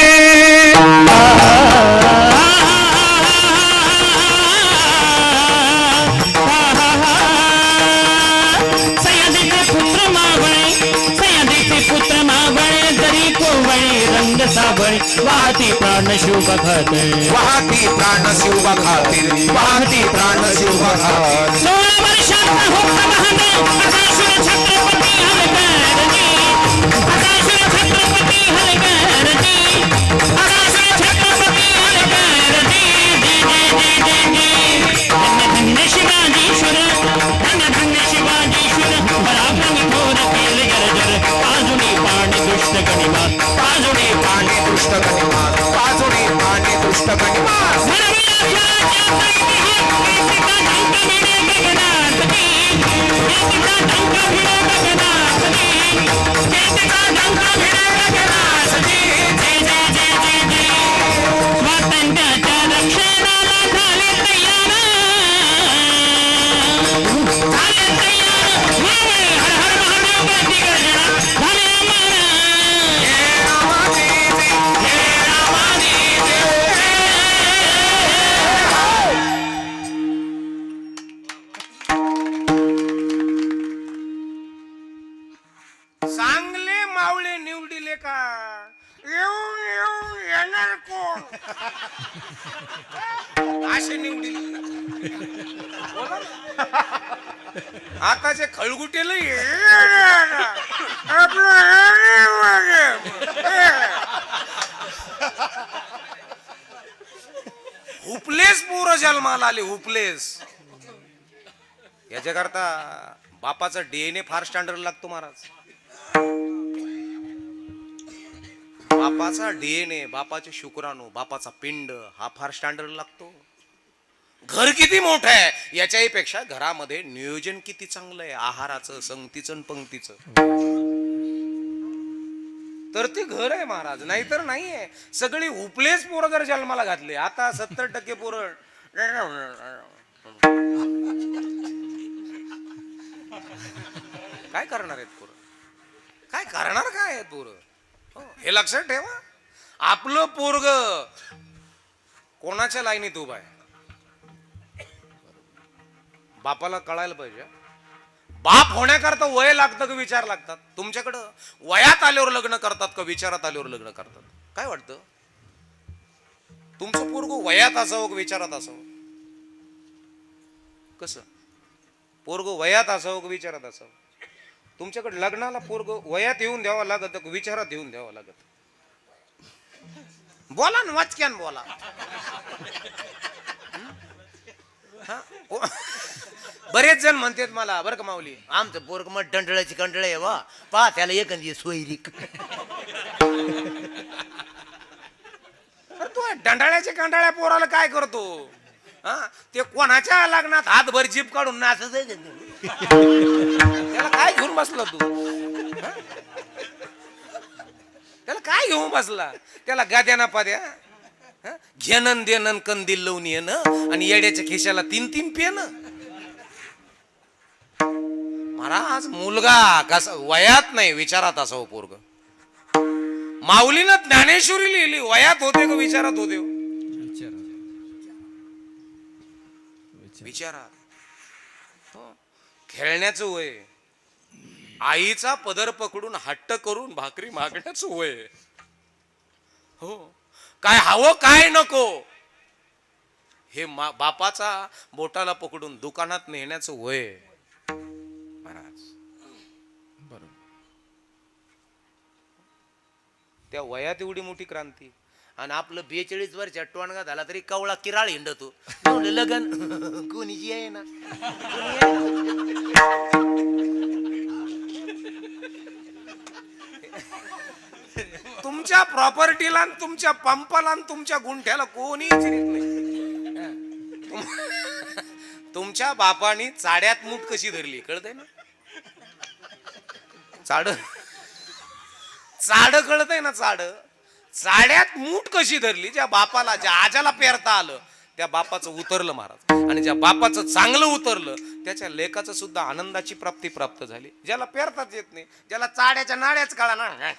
सह्याद्रीचे पुत्र मावळे, सह्याद्रीचे पुत्र मावळे, रंग साबळी वाहती प्राण शुभ खाते वाहती प्राण शिव खातीर वाहती प्राण शिव खातीर 16 वर्षाचा होता महाने अकाशुर छत्रपती हलकरणी अकाशुर छत्रपती हलकरणी अकाशुर छत्रपती हलकरणी धन्य धन्य शिवाजीश्वर धन्य धन्य शिवाजीश्वर पराक्रमी थोर केले गरजर पाजुनी पाणी दुष्ट गणिमात पाजुणी पाणी दुष्ट गणिमात पाजुणी पाणी दुष्ट गणिमात स्वातंत्र्याच्या रक्षणाला झाले तयार झाले तयार हर हर महादेव गाती गर्जना झाले चांगले मावळे निवडिले का येऊन येऊन येणार कोण असे निवडिले बोला ना. आताचे खळगुटेला हुपलेस पोरं जन्माला आले हुपलेस याच्याकरता बापाचा डीएनए फार स्टँडर्ड लागतो महाराज. बापाचा डीएनए बापाचे शुक्राणू बापाचा पिंड हा फार स्टँडर्ड लागतो. घर किती मोठं आहे याच्याही पेक्षा घरामध्ये नियोजन किती चांगलं आहे आहाराचं संगतीचं आणि पंक्तीचं तर ते घर आहे महाराज. नाहीतर नाहीये. सगळी उपलेच पोरं जर जन्माला घातले आता 70% पोरं काय करणार आहेत पोरं काय करणार काय आहेत पोरं हे लक्षात ठेवा. आपलं पोरग कोणाच्या लाईनीत उभा आहे बापाला कळायला पाहिजे. बाप होण्याकरता वय लागतं का विचार लागतात. तुमच्याकडं वयात आल्यावर लग्न करतात का विचारात आल्यावर लग्न करतात. काय वाटतं तुमचं पोरग वयात असावं का विचारात असावं. कसं पोरग वयात असावं का विचारात असावं. तुमच्याकडे लग्नाला पोरग वयात येऊन द्यावं लागत का विचारात येऊन द्यावं लागत. बोला ना वाचक्यान बोला. बरेच जण म्हणतात मला बरं का माऊली आमचं पोरग मग डंडळाची कंडळ आहे वा पहा त्याला एखादी सोयरीक. तू डंडाळ्याच्या कंडाळ्या पोराला काय करतो हा ते कोणाच्या लग्नात हातभर जीप काढून नाचत त्याला काय घेऊन बसला तू त्याला काय घेऊन बसला. त्याला गाद्याना पाद्या घेणन देणन कंदील लावून येणं आणि येड्याच्या खिशाला 3-3 पेन. महाराज मुलगा कसा वयात नाही विचारात असावं पोरग. माऊलीनं ज्ञानेश्वरी लिहिली वयात होते का विचारात होते. विचारात. खेळण्याचं वय आईचा पदर पकडून हट्ट करून भाकरी मागण्याचं वय. हो काय हवं काय नको हे बापाचा बोटाला पकडून दुकानात नेण्याचं वय. महाराज बरोबर त्या वयात एवढी मोठी क्रांती आणि आपलं 42 वर्ष टोणगा झाला तरी कवळा किराळ हिंडतो. लगन कोणीची आहे ना तुमच्या प्रॉपर्टीला तुमच्या पंपाला तुमच्या गुंठ्याला कोणी चिरीत नाही. तुमच्या बापानी चाड्यात मूठ कशी धरली कळतंय ना. चाड कळतंय ना. चाड्यात मूठ कशी धरली. ज्या बापाला ज्या आजाला पेरता आलं त्या बापाचं उतरलं महाराज आणि ज्या बापाचं चांगलं उतरलं त्याच्या लेकाचं सुद्धा आनंदाची प्राप्ती प्राप्त झाली. ज्याला पेरताच येत नाही ज्याला चाड्याच्या नाड्याच कळा ना.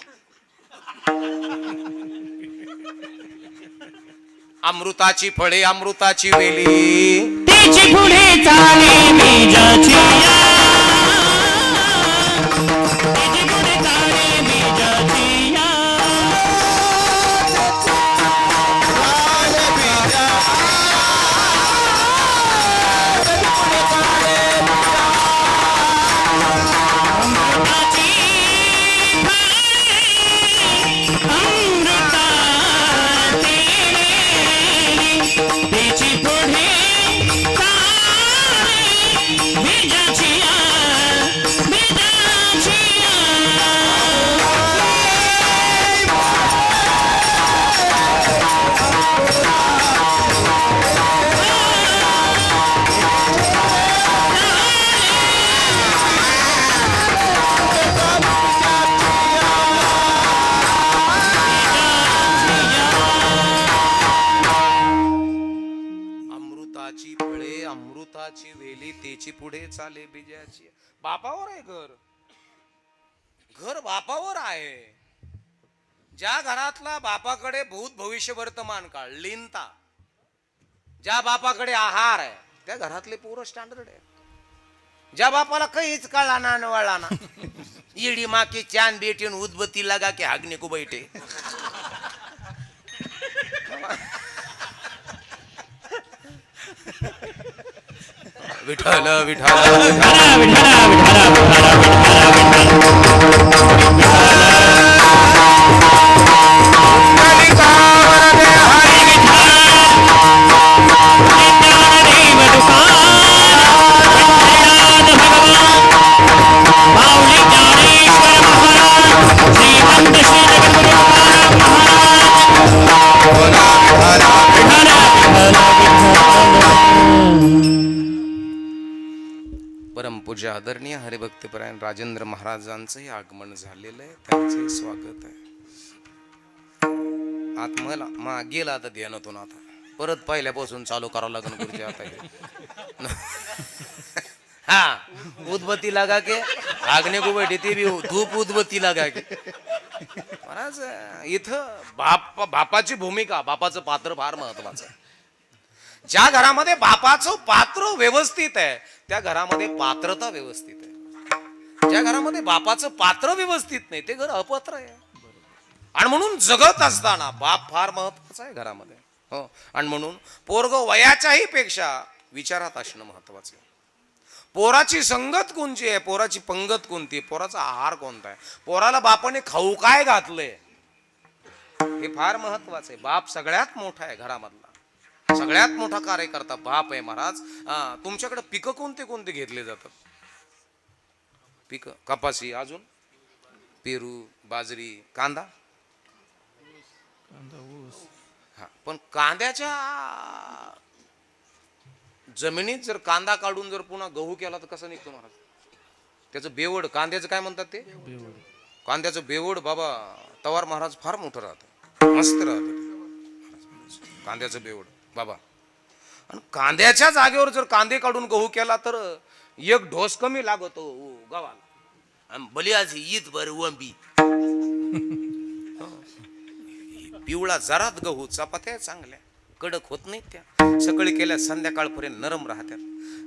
अमृताची फळे अमृताची वेली त्याची पुढे चाले बीजाची या. त्याची पुढे चाले बीजाची या. फुलाची वेली तेची पुढे चाले बिजाची. बापावर आहे घर, घर बापावर आहे. ज्या घरातला बापाकडे भूत भविष्य वर्तमान काळ लीनता, ज्या बापाकडे आहार आहे त्या घरातले पोरं स्टँडर्ड आहे. ज्या बापाला काहीच कळला ना वळला ना, इडी माके चांद बेटीन उदबत्ती लगा के हागने को बैठे. विठ्ठल विठ्ठल विठ्ठला विठ्ठला विठ्ठला परमपूज्य आदरणीय हरिभक्तपरायण राजेंद्र महाराजांचंही आगमन झालेलं आहे. त्यांचे स्वागत आहे. आत्मला गेला आता ध्यानातून, आता परत पहिल्यापासून चालू करावं लागेल गुरुजी आता हे. हा उदबत्ती लगा के हागने को बैठे, ते भी धूप उदबत्ती लगा के. महाराज इथं बापाची भूमिका, बापाचं पात्र फार महत्वाचं आहे. ज्या घरामध्ये बापाचं पात्र व्यवस्थित आहे त्या घरामध्ये पात्रता व्यवस्थित आहे. ज्या घरामध्ये बापाचं पात्र व्यवस्थित नाही ते घर अपात्र आहे. आणि म्हणून जगत असताना बाप फार महत्वाचा आहे घरामध्ये. हो, आणि म्हणून पोरग वयाच्याही पेक्षा विचारात असणं महत्वाचं आहे. पोराची संगत कोणची आहे, पोराची पंगत कोणती, पोराचा आहार कोणता आहे, पोराला बापाने खाऊ काय घातलंय, हे फार महत्वाचं आहे. बाप सगळ्यात मोठा आहे घरामधला, सगळ्यात मोठा कार्यकर्ता बाप आहे. महाराज तुमच्याकडे पिकं कोणते कोणते घेतले जातात? पिकं कपासी, अजून पेरू, बाजरी, कांदा. हा, पण कांद्याच्या जमिनीत जर कांदा काढून जर पुन्हा गहू केला तर कसं निघतो महाराज? त्याचं बेवड, कांद्याचं काय म्हणतात ते? कांद्याचं बेवड. बाबा तवार महाराज फार मोठं राहतं, मस्त राहतं कांद्याचं बेवड बाबा. आणि कांद्याच्या जागेवर जर कांदे काढून गहू केला तर एक ढोस कमी लागतो गव्हाला. बलियाची ईद भर वंबी. पिवळा जरात गहू, चपात्या चांगल्या कडक होत नाहीत, त्या सकाळी केल्या संध्याकाळपर्यंत नरम राहत्यात.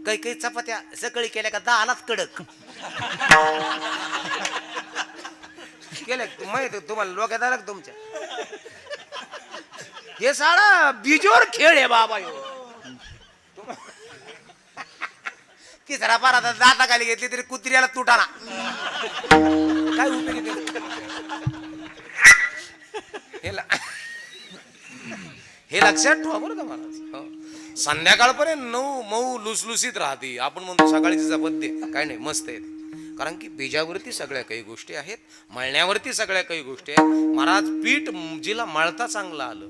काही काही चपात्या सकाळी केल्या का दालाच कडक केल्या माहिती तुम्हाला डोक्यात आलं का तुमच्या? हे साळा बिजोर खेळ आहे बाबा ह्यो. तिसरा पारा दाता खाली घेतली तरी कुत्र्याला तुटाना. काय उपयोगी त्याचा? हे लक्षात ठेवा बरं का महाराज. हो. संध्याकाळपर्यंत मऊ लुसलुसीत राहते. आपण म्हणतो सकाळची चपाती काय नाही, मस्त आहे. कारण की बीजावरती सगळ्या काही गोष्टी आहेत, मळण्यावरती सगळ्या काही गोष्टी आहेत. महाराज पीठ जिला मळता चांगलं आलं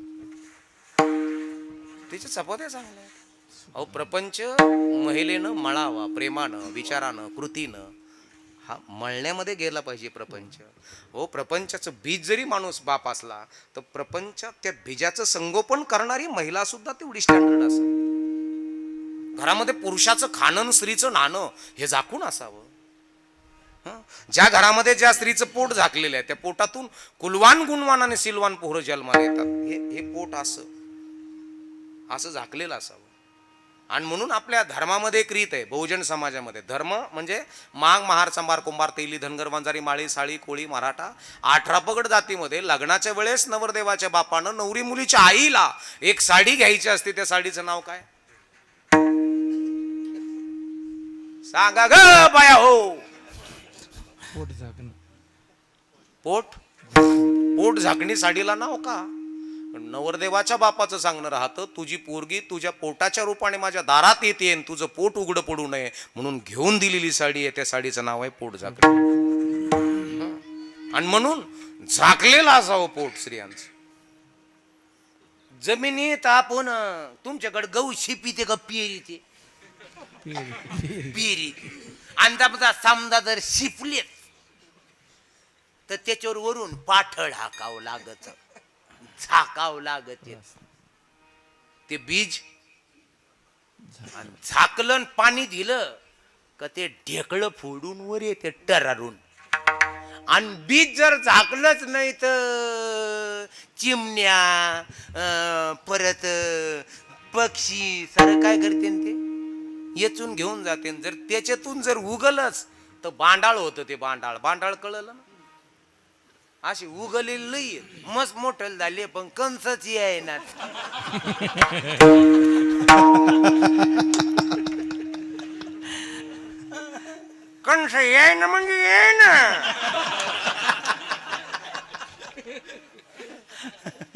त्याच्या चपात्या चांगल्या आहेत. अहो प्रपंच महिलेनं मळावा, प्रेमानं, विचारानं, कृतीनं. हा मळण्यामध्ये गेला पाहिजे प्रपंच. हो, प्रपंचाचं बीज जरी माणूस बाप असला तर प्रपंच त्या बीजाचं संगोपन करणारी महिला सुद्धा तेवढी स्टँडर्ड असेल. घरामध्ये पुरुषाचं खाणं, स्त्रीचं नाणं हे झाकून असावं. ज्या घरामध्ये ज्या स्त्रीचं पोट झाकलेलं आहे त्या पोटातून कुलवान गुणवान आणि सिलवान पोहर जन्माला येतात. हे पोट असं झाकलेलं असावं. आणि म्हणून आपल्या धर्मामध्ये एक रीत आहे, बहुजन समाजामध्ये धर्म म्हणजे माग, महार, संभार, कुंभार, तेली, धनगर, वंजारी, माळी, साळी, कोळी, मराठा 18 पगड जातीमध्ये लग्नाच्या वेळेस नवरदेवाच्या बापानं नवरी मुलीच्या आईला एक साडी घ्यायची असते. त्या साडीचं नाव काय सांगा ग बाया? हो, पोट झाकणं. पोट झाकणी साडीला नाव का? नवरदेवाच्या बापाचं सांगणं राहतं, तुझी पोरगी तुझ्या पोटाच्या रूपाने माझ्या दारात येते, तुझं पोट उघडं पडू नये म्हणून घेऊन दिलेली साडी आहे. त्या साडीचं नाव आहे पोट झाकणी. आणि म्हणून झाकलेलं असावं पोट स्त्रियांचं. जमिनीत आपण तुमच्याकडे गहू शिपीते का पेरीते? पेरी. आणि समजा जर शिपले तर त्याच्यावर वरून पाठळ हाकावं लागत, झाकावं लागत. ते बीज आणि झाकलं आणि पाणी दिलं का ते ढेकळं फोडून वर येते टरारून. आणि बीज जर झाकलंच नाही तर चिमण्या परत पक्षी सारं काय करते ते येचून घेऊन जाते. जर त्याच्यातून जर उगलच तर बांडाळ होतं. ते बांडाळ बांडाळ कळलं ना. अशी उगलेली लई मस्त मोठं झाली पण कंसाची आहे ना. कंस याय ना म्हणजे ये ना.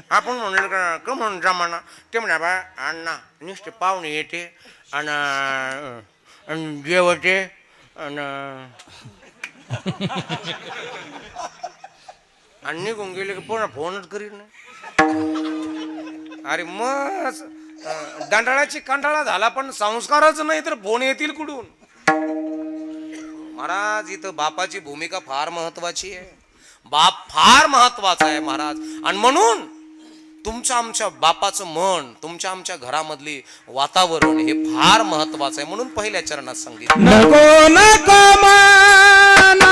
आपण म्हणलं का म्हणून जमाना ते म्हणा बा अण्णा नुसते पाहुणे येते आणि जेवते आणि निघून गेले की पुन्हा फोनच करीत नाही. अरे मग दंडाळाची कंटाळा झाला पण संस्कारच नाही तर फोन येतील कुठून. महाराज इथं बापाची भूमिका फार महत्वाची आहे. बाप फार महत्वाचा आहे महाराज. आणि म्हणून तुमच्या आमच्या बापाचं मन तुमच्या आमच्या घरामधली वातावरण हे फार महत्वाचं आहे. म्हणून पहिल्या चरणात सांगितलं नको नको माना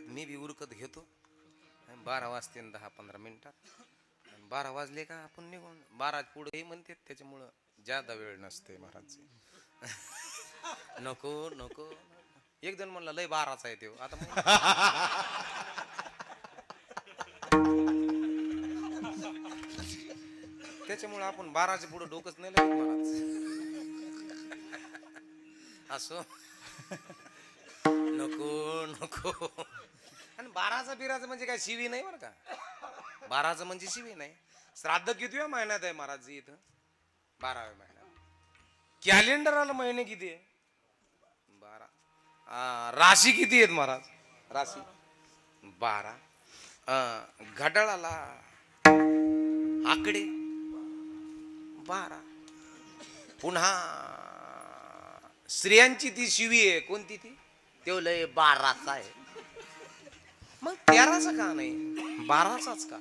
मी बी उरकत घेतो. 12 वाजते 10-15 मिनिटात. 12 वाजले का आपण निघून 12 पुढे म्हणते त्याच्यामुळं जादा वेळ नसते महाराज. नको नको एक जण म्हणला लय 12चा आहे तो आता त्याच्यामुळे आपण 12च्या पुढे डोकंच नाही लागत महाराज. असो नको नको. आणि 12चा बिराचं म्हणजे काय शिवी नाही बरं का. 12चं म्हणजे शिवी नाही. श्राद्ध किती महिन्यात आहे महाराज इथं 12व्या महिन्यात. कॅलेंडरला महिने किती आहे 12. राशी किती आहेत महाराज राशी 12. घड्याळाला आकडे 12. पुन्हा स्त्रियांची ती शिवी आहे कोणती ती तेव लय 12चा आहे. मग 13चा का नाही 12चाच का.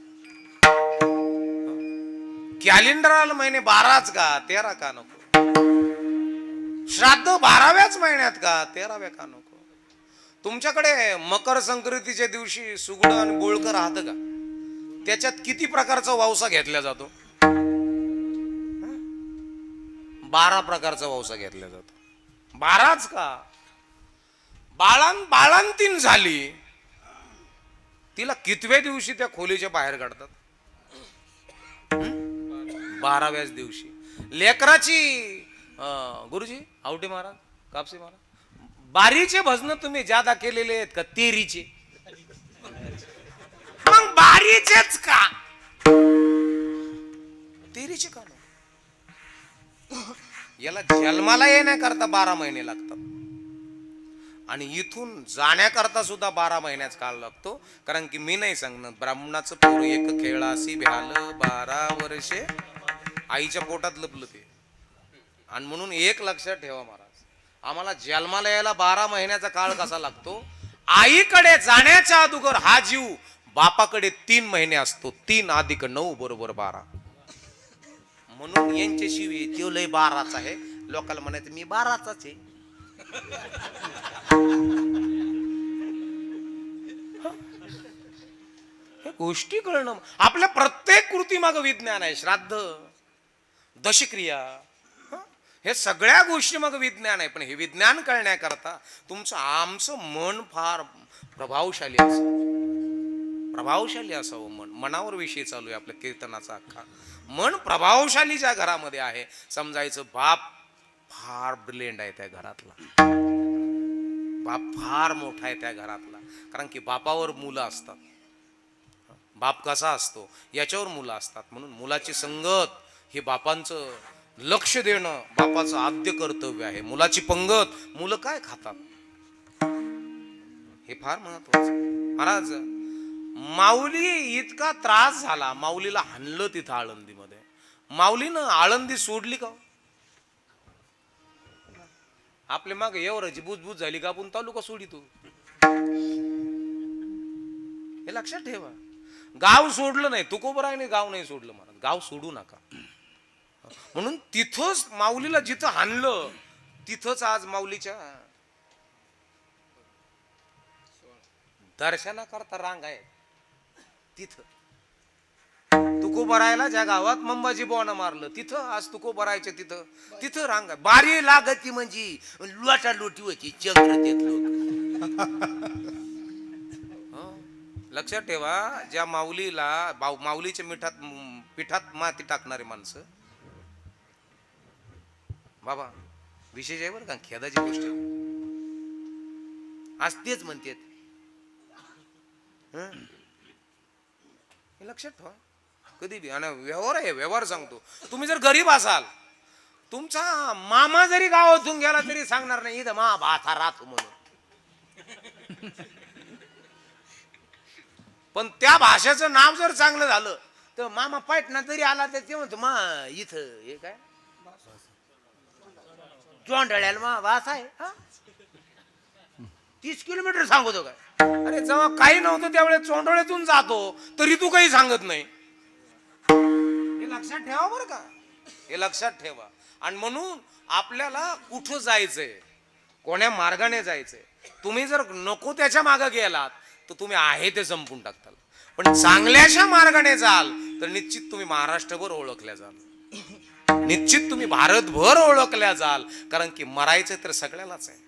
कॅलेंडरला महिने 12च का 13 का नको. श्राद्ध 12व्याच महिन्यात का 13व्या का नको. तुमच्याकडे मकर संक्रांतीच्या दिवशी सुगड आणि बोळकर राहतं का. त्याच्यात किती प्रकारचा वावसा घेतला जातो 12 प्रकारचा वावसा घेतला जातो. 12च का. बाळंतीण झाली तिला कितव्या दिवशी त्या खोलीच्या बाहेर काढतात 12व्याच दिवशी लेकराची गुरुजी आवटे महाराज कापसे महाराज बारीचे भजन तुम्ही ज्यादा केलेले आहेत का तेरीचे? मग बारीचेच का तेरीचे का याला जन्माला येण्याकरता 12 महिने लागतात आणि इथून जाण्याकरता सुद्धा 12 महिन्याचा काळ लागतो. कारण की मी नाही सांगणार ब्राह्मणाचं पोर एक खेळासी भ्याल 12 वर्षे आईच्या पोटात लपलं ते. आणि म्हणून एक लक्षात ठेवा महाराज, आम्हाला जन्माला यायला 12 महिन्याचा काळ कसा लागतो, आईकडे जाण्याच्या अगोदर हा जीव बापाकडे 3 महिने असतो. 3 अधिक 9 बरोबर 12. म्हणून यांच्याशिवाय तो लय 12चा आहे. लोकांना म्हणायचं मी 12चाच आहे. हे गोष्टी कळणं, आपल्या प्रत्येक कृती माग विज्ञान आहे. श्राद्ध, दशक्रिया, हे सगळ्या गोष्टी मग विज्ञान आहे. पण हे विज्ञान कळण्याकरता तुमचं आमचं मन फार प्रभावशाली असावं. प्रभावशाली असावं मन. मनावर विषय चालू आहे आपल्या कीर्तनाचा अख्खा. मन प्रभावशाली ज्या घरामध्ये आहे समजायचं बाप फार ब्रिलियंट आहे त्या घरातला. बाप फार मोठा आहे त्या घरातला. कारण की बापावर मुलं असतात. बाप कसा असतो याच्यावर मुलं असतात. म्हणून मुलाची संगत हे बापांचं लक्ष देणं बापाचं आद्य कर्तव्य आहे. मुलाची पंगत, मुलं काय खातात हे फार महत्वाचं. महाराज माऊली इतका त्रास झाला, माऊलीला हाणलं तिथं आळंदीमध्ये. माऊलीनं आळंदी सोडली का? आपल्या मागे एवढ्याची बुजबुज झाली का आपण तालुका सोडितो? हे लक्षात ठेवा. गाव सोडलं नाही, तुकोबरायने गाव नाही सोडलं महाराज. गाव सोडू नका. म्हणून तिथंच माऊलीला जिथं हाणलं तिथंच आज माऊलीच्या दर्शनाकरता रांग आहे. तिथं तुकोबरायला ज्या गावात मंबाजी बोना मारलं तिथं आज तुकोबरायच्या तिथं रांग आहे. बारी लागती म्हणजे लोटा लोटी होती चंद्र तेच लोक. लक्षात ठेवा, ज्या माऊलीला माऊलीच्या पिठात माती टाकणारी माणसं बाबा विशेष आहे बरं का, खेदाची गोष्ट आज तेच म्हणते. हे लक्षात ठेवा कधी बी. आणि व्यवहार आहे, व्यवहार सांगतो. तुम्ही जर गरीब असाल, तुमचा मामा जरी गावातून गेला तरी सांगणार नाही इथं मा भाथा राहतो म्हणून. पण त्या भाषेचं नाव जर चांगलं झालं तर मामा पाटणा तरी आला तर ते म्हणतो मा इथं हे काय चोंडळ्याला मा वास आहे. 30 किलोमीटर सांगतो काय? अरे जेव्हा काही नव्हतं त्यावेळेस चोंडोळ्यातून जातो तरी तू काही सांगत नाही. हे लक्षात ठेवा बरं का, हे लक्षात ठेवा. आणि म्हणून आपल्याला कुठं जायचंय, कोण्या मार्गाने जायचंय. तुम्ही जर नको त्याच्या मागे गेलात तर तुम्ही आहे ते संपून टाकताल. पण चांगल्याशा मार्गाने जाल तर निश्चित तुम्ही महाराष्ट्रभर ओळखल्या जाल, निश्चित तुम्ही भारतभर ओळखल्या जाल. कारण की मरायचं तर सगळ्यालाच आहे,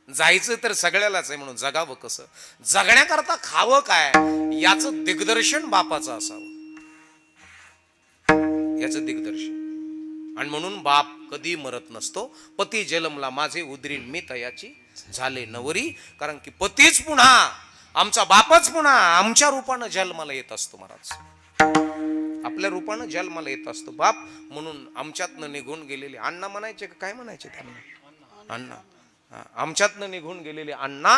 जायचं तर सगळ्यालाच आहे. म्हणून जगावं कसं, जगण्याकरता खावं काय याचं दिग्दर्शन बापाचं असावं, याचं दिग्दर्शन. आणि म्हणून बाप कधी मरत नसतो. पती जलमला माझे उदरीन मी तयाची झाले नवरी. कारण की पतीच पुन्हा, आमचा बापच पुन्हा आमच्या रूपानं जन्माला येत असतो महाराज. आपल्या रूपानं जन्माला येत असतो बाप. म्हणून आमच्यातनं निघून गेलेले अण्णा म्हणायचे का काय म्हणायचे त्यांना, अण्णा, आमच्यातनं निघून गेलेले अण्णा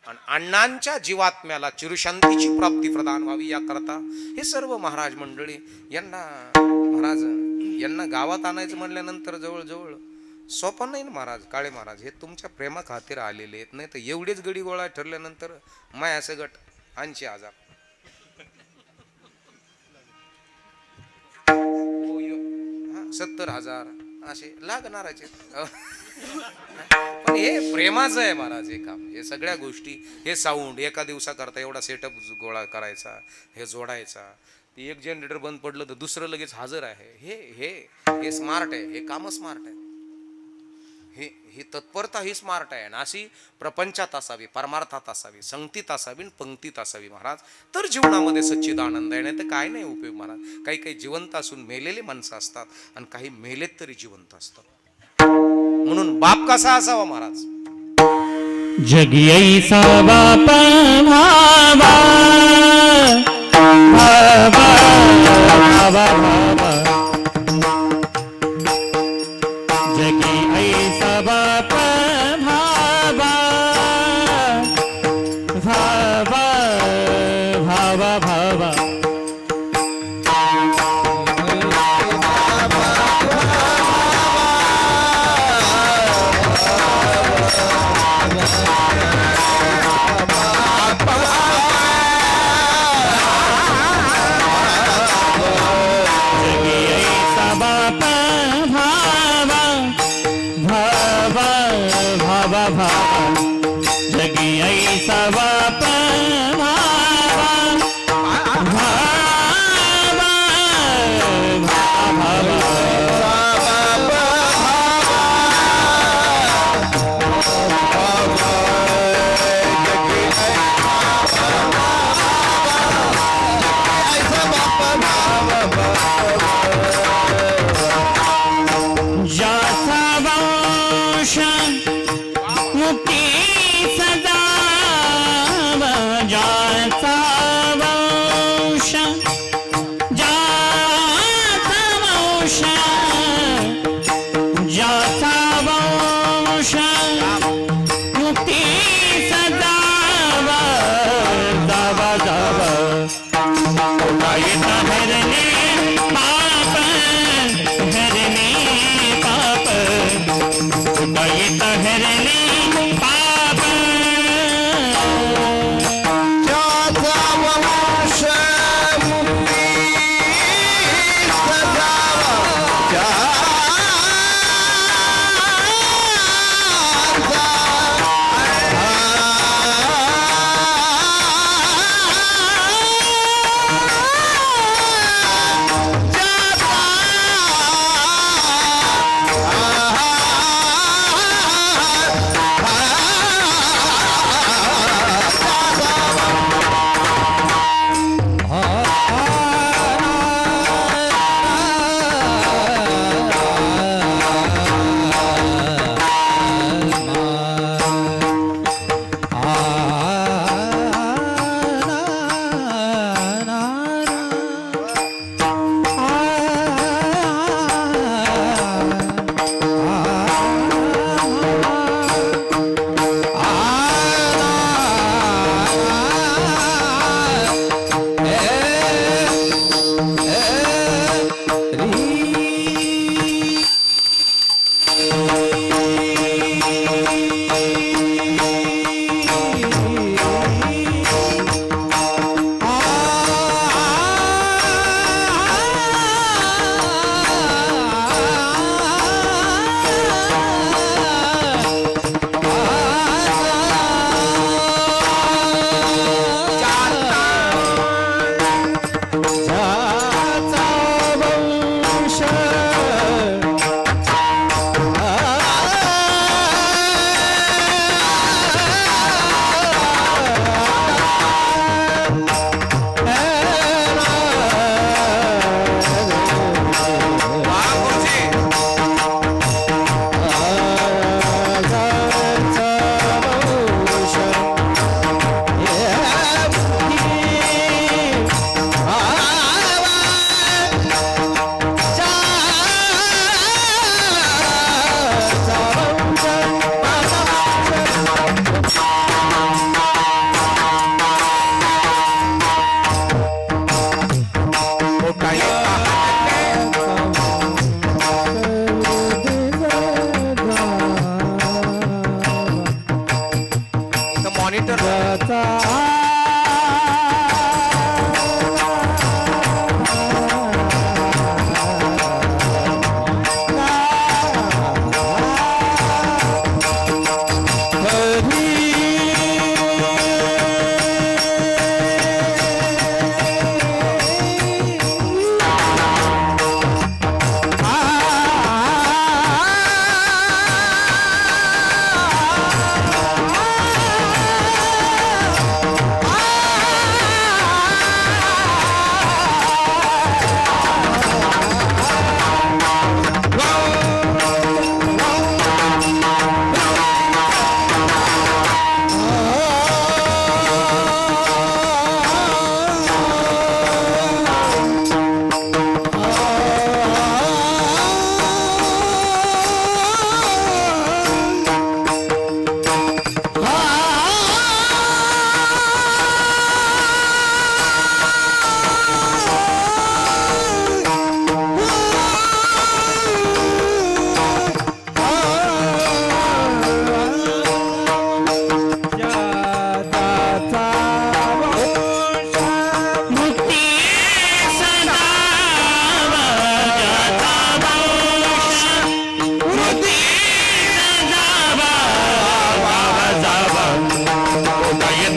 आणि अण्णांच्या जीवात्म्याला चिरशांतीची प्राप्ती प्रदान व्हावी याकरता हे सर्व महाराज मंडळी यांना महाराज यांना गावात आणायचं म्हणल्यानंतर जवळजवळ सोपं नाही ना महाराज. काळे महाराज हे तुमच्या प्रेमा खातीर आलेले आहेत. नाही तर एवढेच गडी गोळा ठरल्यानंतर माया सगट 80,000 70,000 असे लागणारच. पण हे प्रेमाचं आहे महाराज हे काम. हे सगळ्या गोष्टी, हे साऊंड एका दिवसाकरता एवढा सेटअप गोळा करायचा, हे जोडायचा. ती एक जनरेटर बंद पडलं तर दुसरं लगेच हजर आहे. हे स्मार्ट आहे, हे काम स्मार्ट आहे. ही तत्परता ही स्मार्ट आहे. आणि अशी प्रपंचात असावी, परमार्थात असावी, संगतीत असावी, पंक्तीत असावी महाराज, तर जीवनामध्ये सच्चिद आनंद आहे. नाही तर काय नाही उपयोग महाराज. काही काही जिवंत असून मेलेली माणसं असतात आणि काही मेलेत तरी जिवंत असतात. म्हणून बाप कसा असावा महाराज? जगी ऐसा बाप भावा भावा भावा भावा, जगी ऐसा बाप भावा भावा भावा भावा, जगी ऐसा बाप भावा भावा भावा, ज्याचा वंश मुक्ती सदा, ज्याचा वंश, ज्याचा वंश, ज्याचा वंश मुक्ती सदा, जावा जावा येत हरणे पाप, हरणे पाप, येत हरणे पाप, ज्याचा वंश मुक्ती सदावा,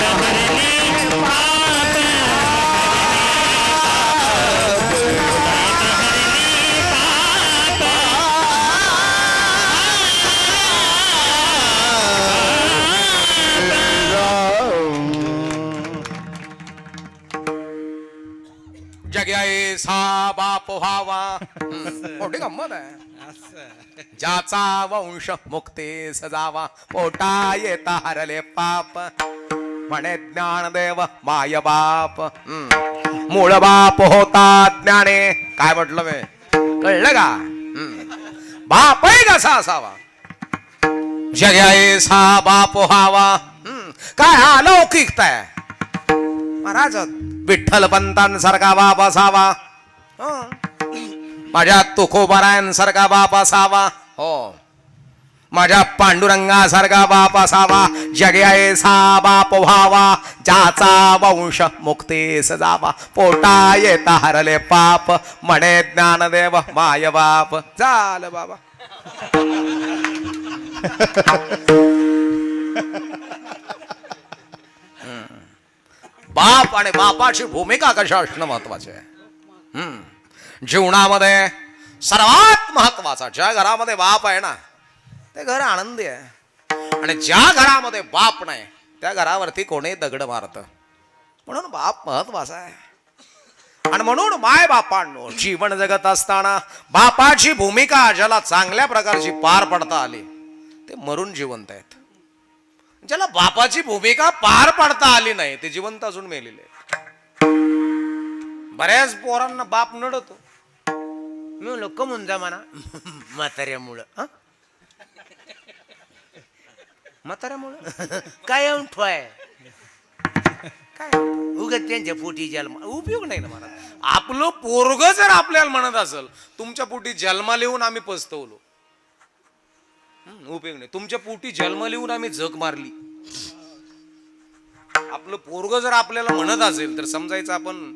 हरले पाप जग्याये सा बाप व्हावा मोठी गंमत आहे. ज्याचा वंश मुक्ती सजावा पोटा येता हरले पाप म्हणे ज्ञानदेव माय बाप. मूळ बाप होता ज्ञाने. काय म्हटलं मी कळलं का? बापही कसा असावा. जग्याये सा बाप व्हावा. काय अलौकिकता आहे महाराज. विठ्ठल पंतांसारखा बाप असावा. माझ्या तुकोबारायांसारखा बाप असावा. हो माझ्या पांडुरंगासारखा बाप असावा. जग्याये सा बाप व्हावा ज्याचा वंश मुक्ती सजावा पोटा येता हरले पाप म्हणे ज्ञानदेव माय बाप. झालं बाबा. बाप आणि बापाची भूमिका कशा असणं महत्वाचे आहे. जीवनामध्ये सर्वात महत्वाचा ज्या घरामध्ये बाप आहे ना ते घर आनंदी आहे. आणि ज्या घरामध्ये बाप नाही त्या घरावरती कोणी दगड मारत. म्हणून बाप महत्वाचा आहे. आणि म्हणून माय बापांनो जीवन जगत असताना बापाची भूमिका ज्याला चांगल्या प्रकारची पार पडता आली ते मरून जिवंत आहेत. ज्याला बापाची भूमिका पार पाडता आली नाही ते जिवंत अजून मेलेले. बऱ्याच पोरांना बाप नडतो. मी म्हणलो कमून जा म्हणा म्हाताऱ्यामुळं. म्हाताऱ्यामुळं काय येऊन ठोय काय उगत त्यांच्या पोटी जन्म उपयोग नाही ना मला. आपलं पोरग जर आपल्याला म्हणत असेल तुमच्या पोटी जन्मा लिहून आम्ही पस्तवलो उपयोग नाही. तुमच्या पोटी जन्म लिहून आम्ही जग मारली. आपलं पोरग जर आपल्याला म्हणत असेल तर समजायचं आपण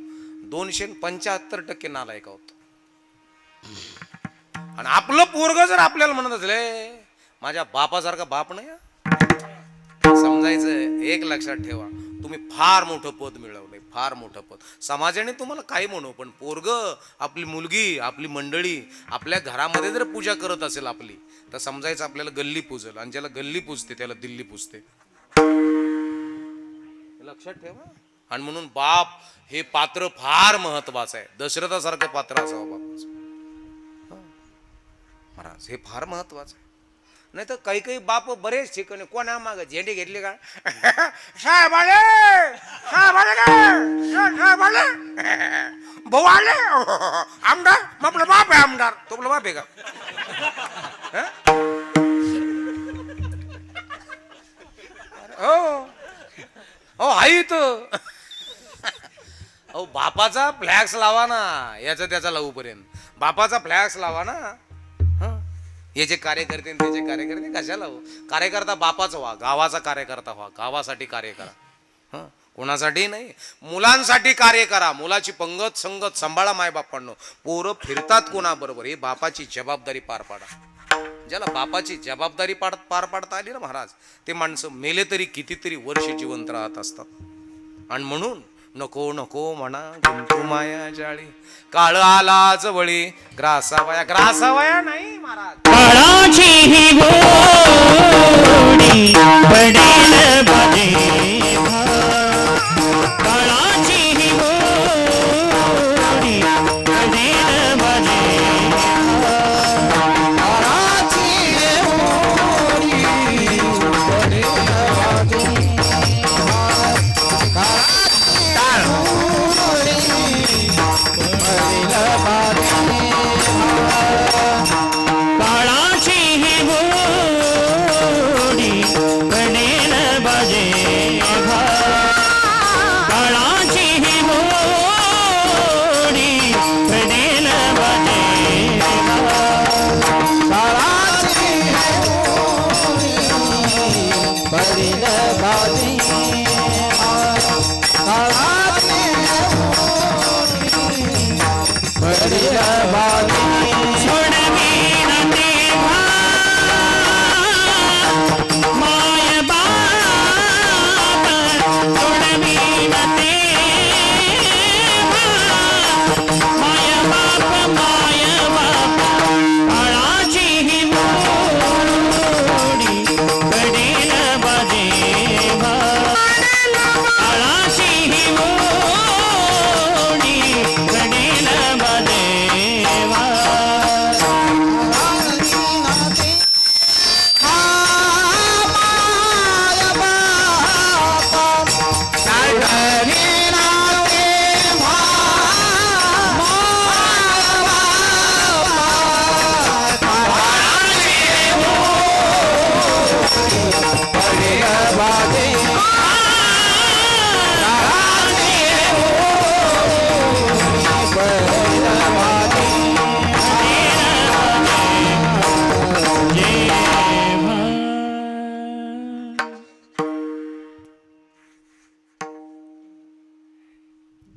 275% नालायक आहोत. आणि आपलं पोरग जर आपल्याला म्हणत असेल माझ्या बापासारखा बाप नाही समजायचं. एक लक्षात ठेवा तुम्ही फार मोठं पद मिळवलंय. फार मोठं पद. समाजाने तुम्हाला काही म्हणू पण पोरग आपली मुलगी आपली मंडळी आपल्या घरामध्ये जर पूजा करत असेल आपली तर समजायचं आपल्याला गल्ली पूजल. आणि ज्याला गल्ली पूजते त्याला दिल्ली पूजते. लक्षात ठेवा. आणि म्हणून बाप हे पात्र फार महत्वाचं आहे. दशरथासारखं पात्र असावं बापाचं महाराज. हे फार महत्वाचं आहे. नाही तर काही काही बाप बरेच ठिकाणी कोणा माग झेंडे घेतले का साहेब आले साहेब आले साहेब आले भाऊ आले आमदार आपला बाप आहे आमदार. तो आपला बाप आहे का? हो हो आई तर अहो बापाचा फ्लॅक्स लावा ना. याचा त्याचा लावू पर्यंत बापाचा फ्लॅक्स लावा ना. हे जे कार्यकर्ते त्याचे कार्यकर्ते कशाला हो. कार्यकर्ता बापाचा व्हा. गावाचा कार्यकर्ता व्हा. गावासाठी कार्य करा. कोणासाठी नाही मुलांसाठी कार्य करा. मुलाची पंगत संगत सांभाळा. मायबापांनो पोरं फिरतात कोणाबरोबर हे बापाची जबाबदारी पार पाडा. ज्याला बापाची जबाबदारी पार पाडता आली ना महाराज ते माणसं मेले तरी कितीतरी वर्ष जिवंत राहत असतात. आणि म्हणून नको नको म्हणा गुंतू माया जाळी काळ आला जवळी ग्रासावया नाही महाराज. काळाची ही गोडी पडेल बाजे काळाची ही गोडी पडेल बाजे काळाची ही गोडी पडेल बाजे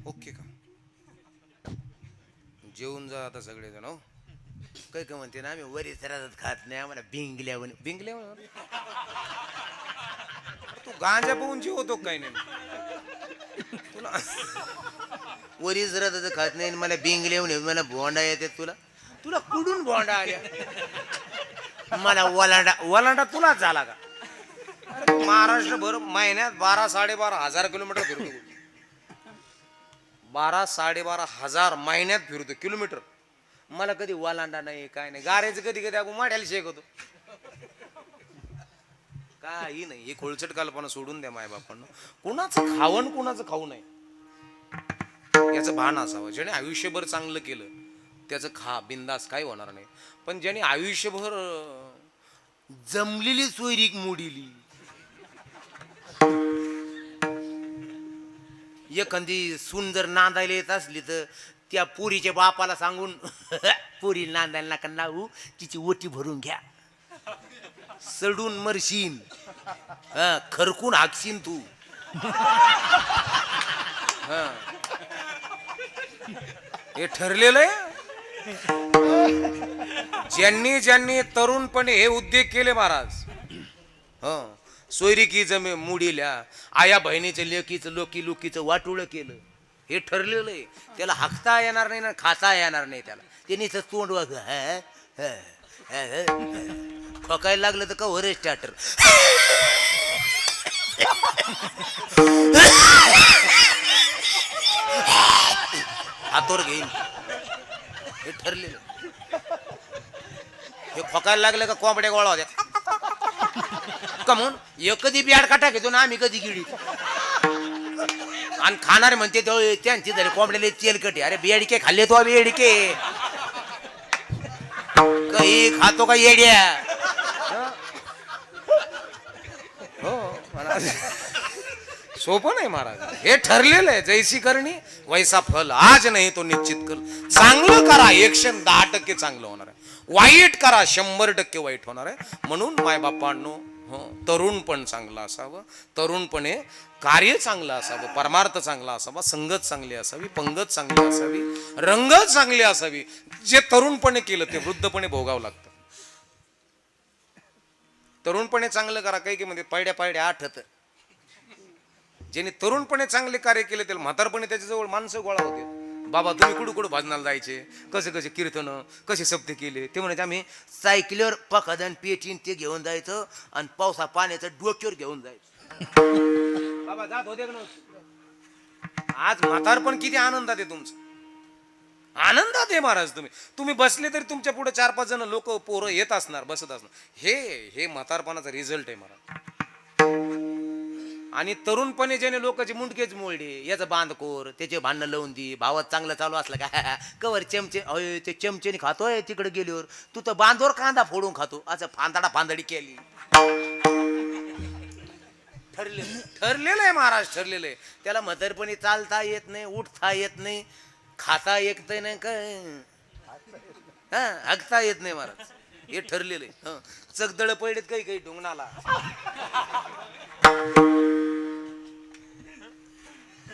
ओके का? जेवून जा आता सगळेजण. हो काय काय म्हणते ना, आम्ही वरीच राहत खात नाही, आम्हाला बिंगल्या बिंगल्या. तू गांजा पाहून जेवतो काय नाही? तुला वरीच राहत खात नाही, मला बिंगल्या मला भोंडा येते. तुला तुला कुठून भोंडा आल्या? मला वलांडा तुलाच झाला का? महाराष्ट्रभर महिन्यात 12-12.5 किलोमीटर फिरतो. 12-12.5 महिन्यात फिरतो किलोमीटर. मला कधी वालांडा नाही काय नाही. गारेचं कधी कधी आपण माड्याला शेकतो. काही नाही. हे खोलचट कल्पना सोडून द्या मायबापांना. कुणाचं खावण कुणाचं खाऊ नये याचं भान असावं. ज्याने आयुष्यभर चांगलं केलं त्याचं खा बिंदास, काही होणार नाही. पण ज्याने आयुष्यभर जमलेली सोयरीक मोडीली, एखादी सून जर नांदायला येत असली तर त्या पोरीच्या बापाला सांगून पोरी नांदायला नका लावू, तिची ओटी भरून घ्या, सडून मरशीन, खरकून हाकशीन तू. हे ठरलेलं आहे. ज्यांनी ज्यांनी तरुणपणे हे उद्योग केले महाराज, सोयरिकी जमे मुडील्या, आया बहिणीचं लेकीचं लोकीचं वाटोळं केलं, हे ठरलेलं आहे. त्याला हाकता येणार नाही ना खाता येणार नाही त्याला. त्यांनी तोंड वाग ठोकायला लागलं तर का वरे स्टार्टर. हातोर घेईन. हे ठरलेलं. हे खोकायला लागलं का कोंबड्या गोळा होत्या कमून. हे कधी बियाड काटा घेतो ना आम्ही, कधी गिडी. आणि खाणारे म्हणते त्यांची झाले कोंबड्याला तेलकटे. अरे बियाडिके खाल्ले तो बियाडिके, काही खातो का येड्या? हो सोपं नाही महाराज. हे ठरलेलं आहे. जैसी करणी वैसा फल. आज नाही तो निश्चित कर. चांगलं करा 110% चांगलं होणार आहे. वाईट करा 100% वाईट होणार आहे. म्हणून मायबापांनो, तरुण पण चांगला असावं, तरुणपणे कार्य चांगलं असावं, परमार्थ चांगला असावा, संगत चांगली असावी, पंगत चांगली असावी, रंगत चांगली असावी. जे तरुणपणे केलं ते वृद्धपणे भोगावं लागतं. तरुणपणे चांगलं करा. काही म्हणजे पायड्या आठत. ज्याने तरुणपणे चांगले कार्य केले त्याला म्हातारपणे त्याच्याजवळ माणसं गोळा होते. बाबा तुम्ही कुठं भाजनाला जायचे, कसे कीर्तन, कसे शब्द केले. ते म्हणायचे आम्ही सायकलीवर पखादन पेटीन ते घेऊन जायचं आणि पावसा पाण्याचं डोक्यावर घेऊन जायचं. बाबा जात होते का नव्हते? आज म्हातारपण किती आनंदात आहे तुमचं. आनंदात आहे महाराज. तुम्ही बसले तरी तुमच्या पुढे 4-5 जण लोक पोरं येत असणार, बसत असणार. हे म्हातारपणाचा रिझल्ट आहे महाराज. आणि तरुणपणे ज्याने लोकांचे मुंडकेच मोडले, याचं बांधकोर, त्याचे भांडणं लावून दी. भावात चांगलं चालू असलं का कवर चमचे, अय ते चमचेने खातोय तिकडे गेल्यावर. तू तर बांधवर कांदा फोडून खातो. असं फांदडी केली. ठरलेलं आहे महाराज, ठरलेलं आहे. त्याला म्हातारपणी चालता येत नाही, उठता येत नाही, खाता येत नाही, काय हागता येत नाही महाराज. हे ठरलेलं आहे. चगदळ पडलेत काही ढुंगणाला.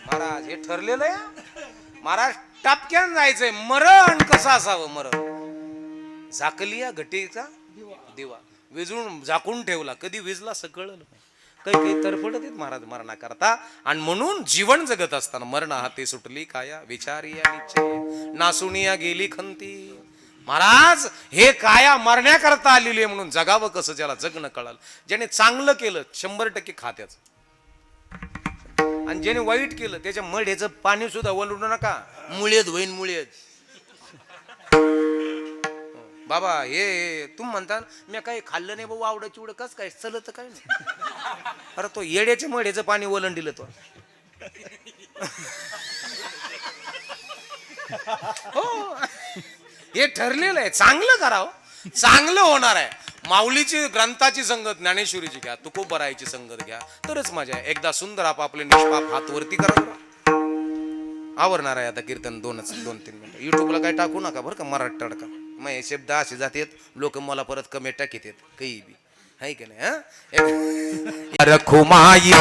महाराज हे ठरलेलं आहे महाराज. टापक्यान जायचंय. मरण कसं असावं? मरण झाकलिया घटीचा दिवा विजून झाकून ठेवला, कधी विजला सकळलं नाही. काही तरफडत आहेत महाराज मरणा करता. आणि म्हणून जीवन जगत असताना मरण हाती सुटली काया, विचारिया निश्चय, नासुनिया गेली खंती. महाराज हे काया मरण्याकरता आलेली आहे, म्हणून जगावं कसं ज्याला जगणं कळालं. ज्याने चांगलं केलं 100% खात्याचं, आणि ज्याने वाईट केलं त्याच्या मढ्याचं पाणी सुद्धा वलडू नका. मुळेत होईन मुळेत. बाबा हे तुम्ही म्हणता मी काही खाल्लं नाही भाऊ, आवडं चिवडं कस काय चलत काय नाही. अरे तो येड्याच्या मढ्याचं पाणी ओलंडील तो. हो हे ठरलेलं आहे. चांगलं करावं, चांगलं होणार आहे. माऊलीची ग्रंथाची संगत, ज्ञानेश्वरीची घ्या, तुकोबरायची संगत घ्या, तरच मजा आहे. एकदा सुंदर आपापले निष्पाप हात वरती करा. आवरणार आहे आता कीर्तन 2-3 मिनिटं. युट्यूबला काय टाकू नका बरं का, मराठी तडका. मग हे शब्द असे जातात, लोक मला परत कमेंट टाकीत काही बी आहे की नाही. रखुमाई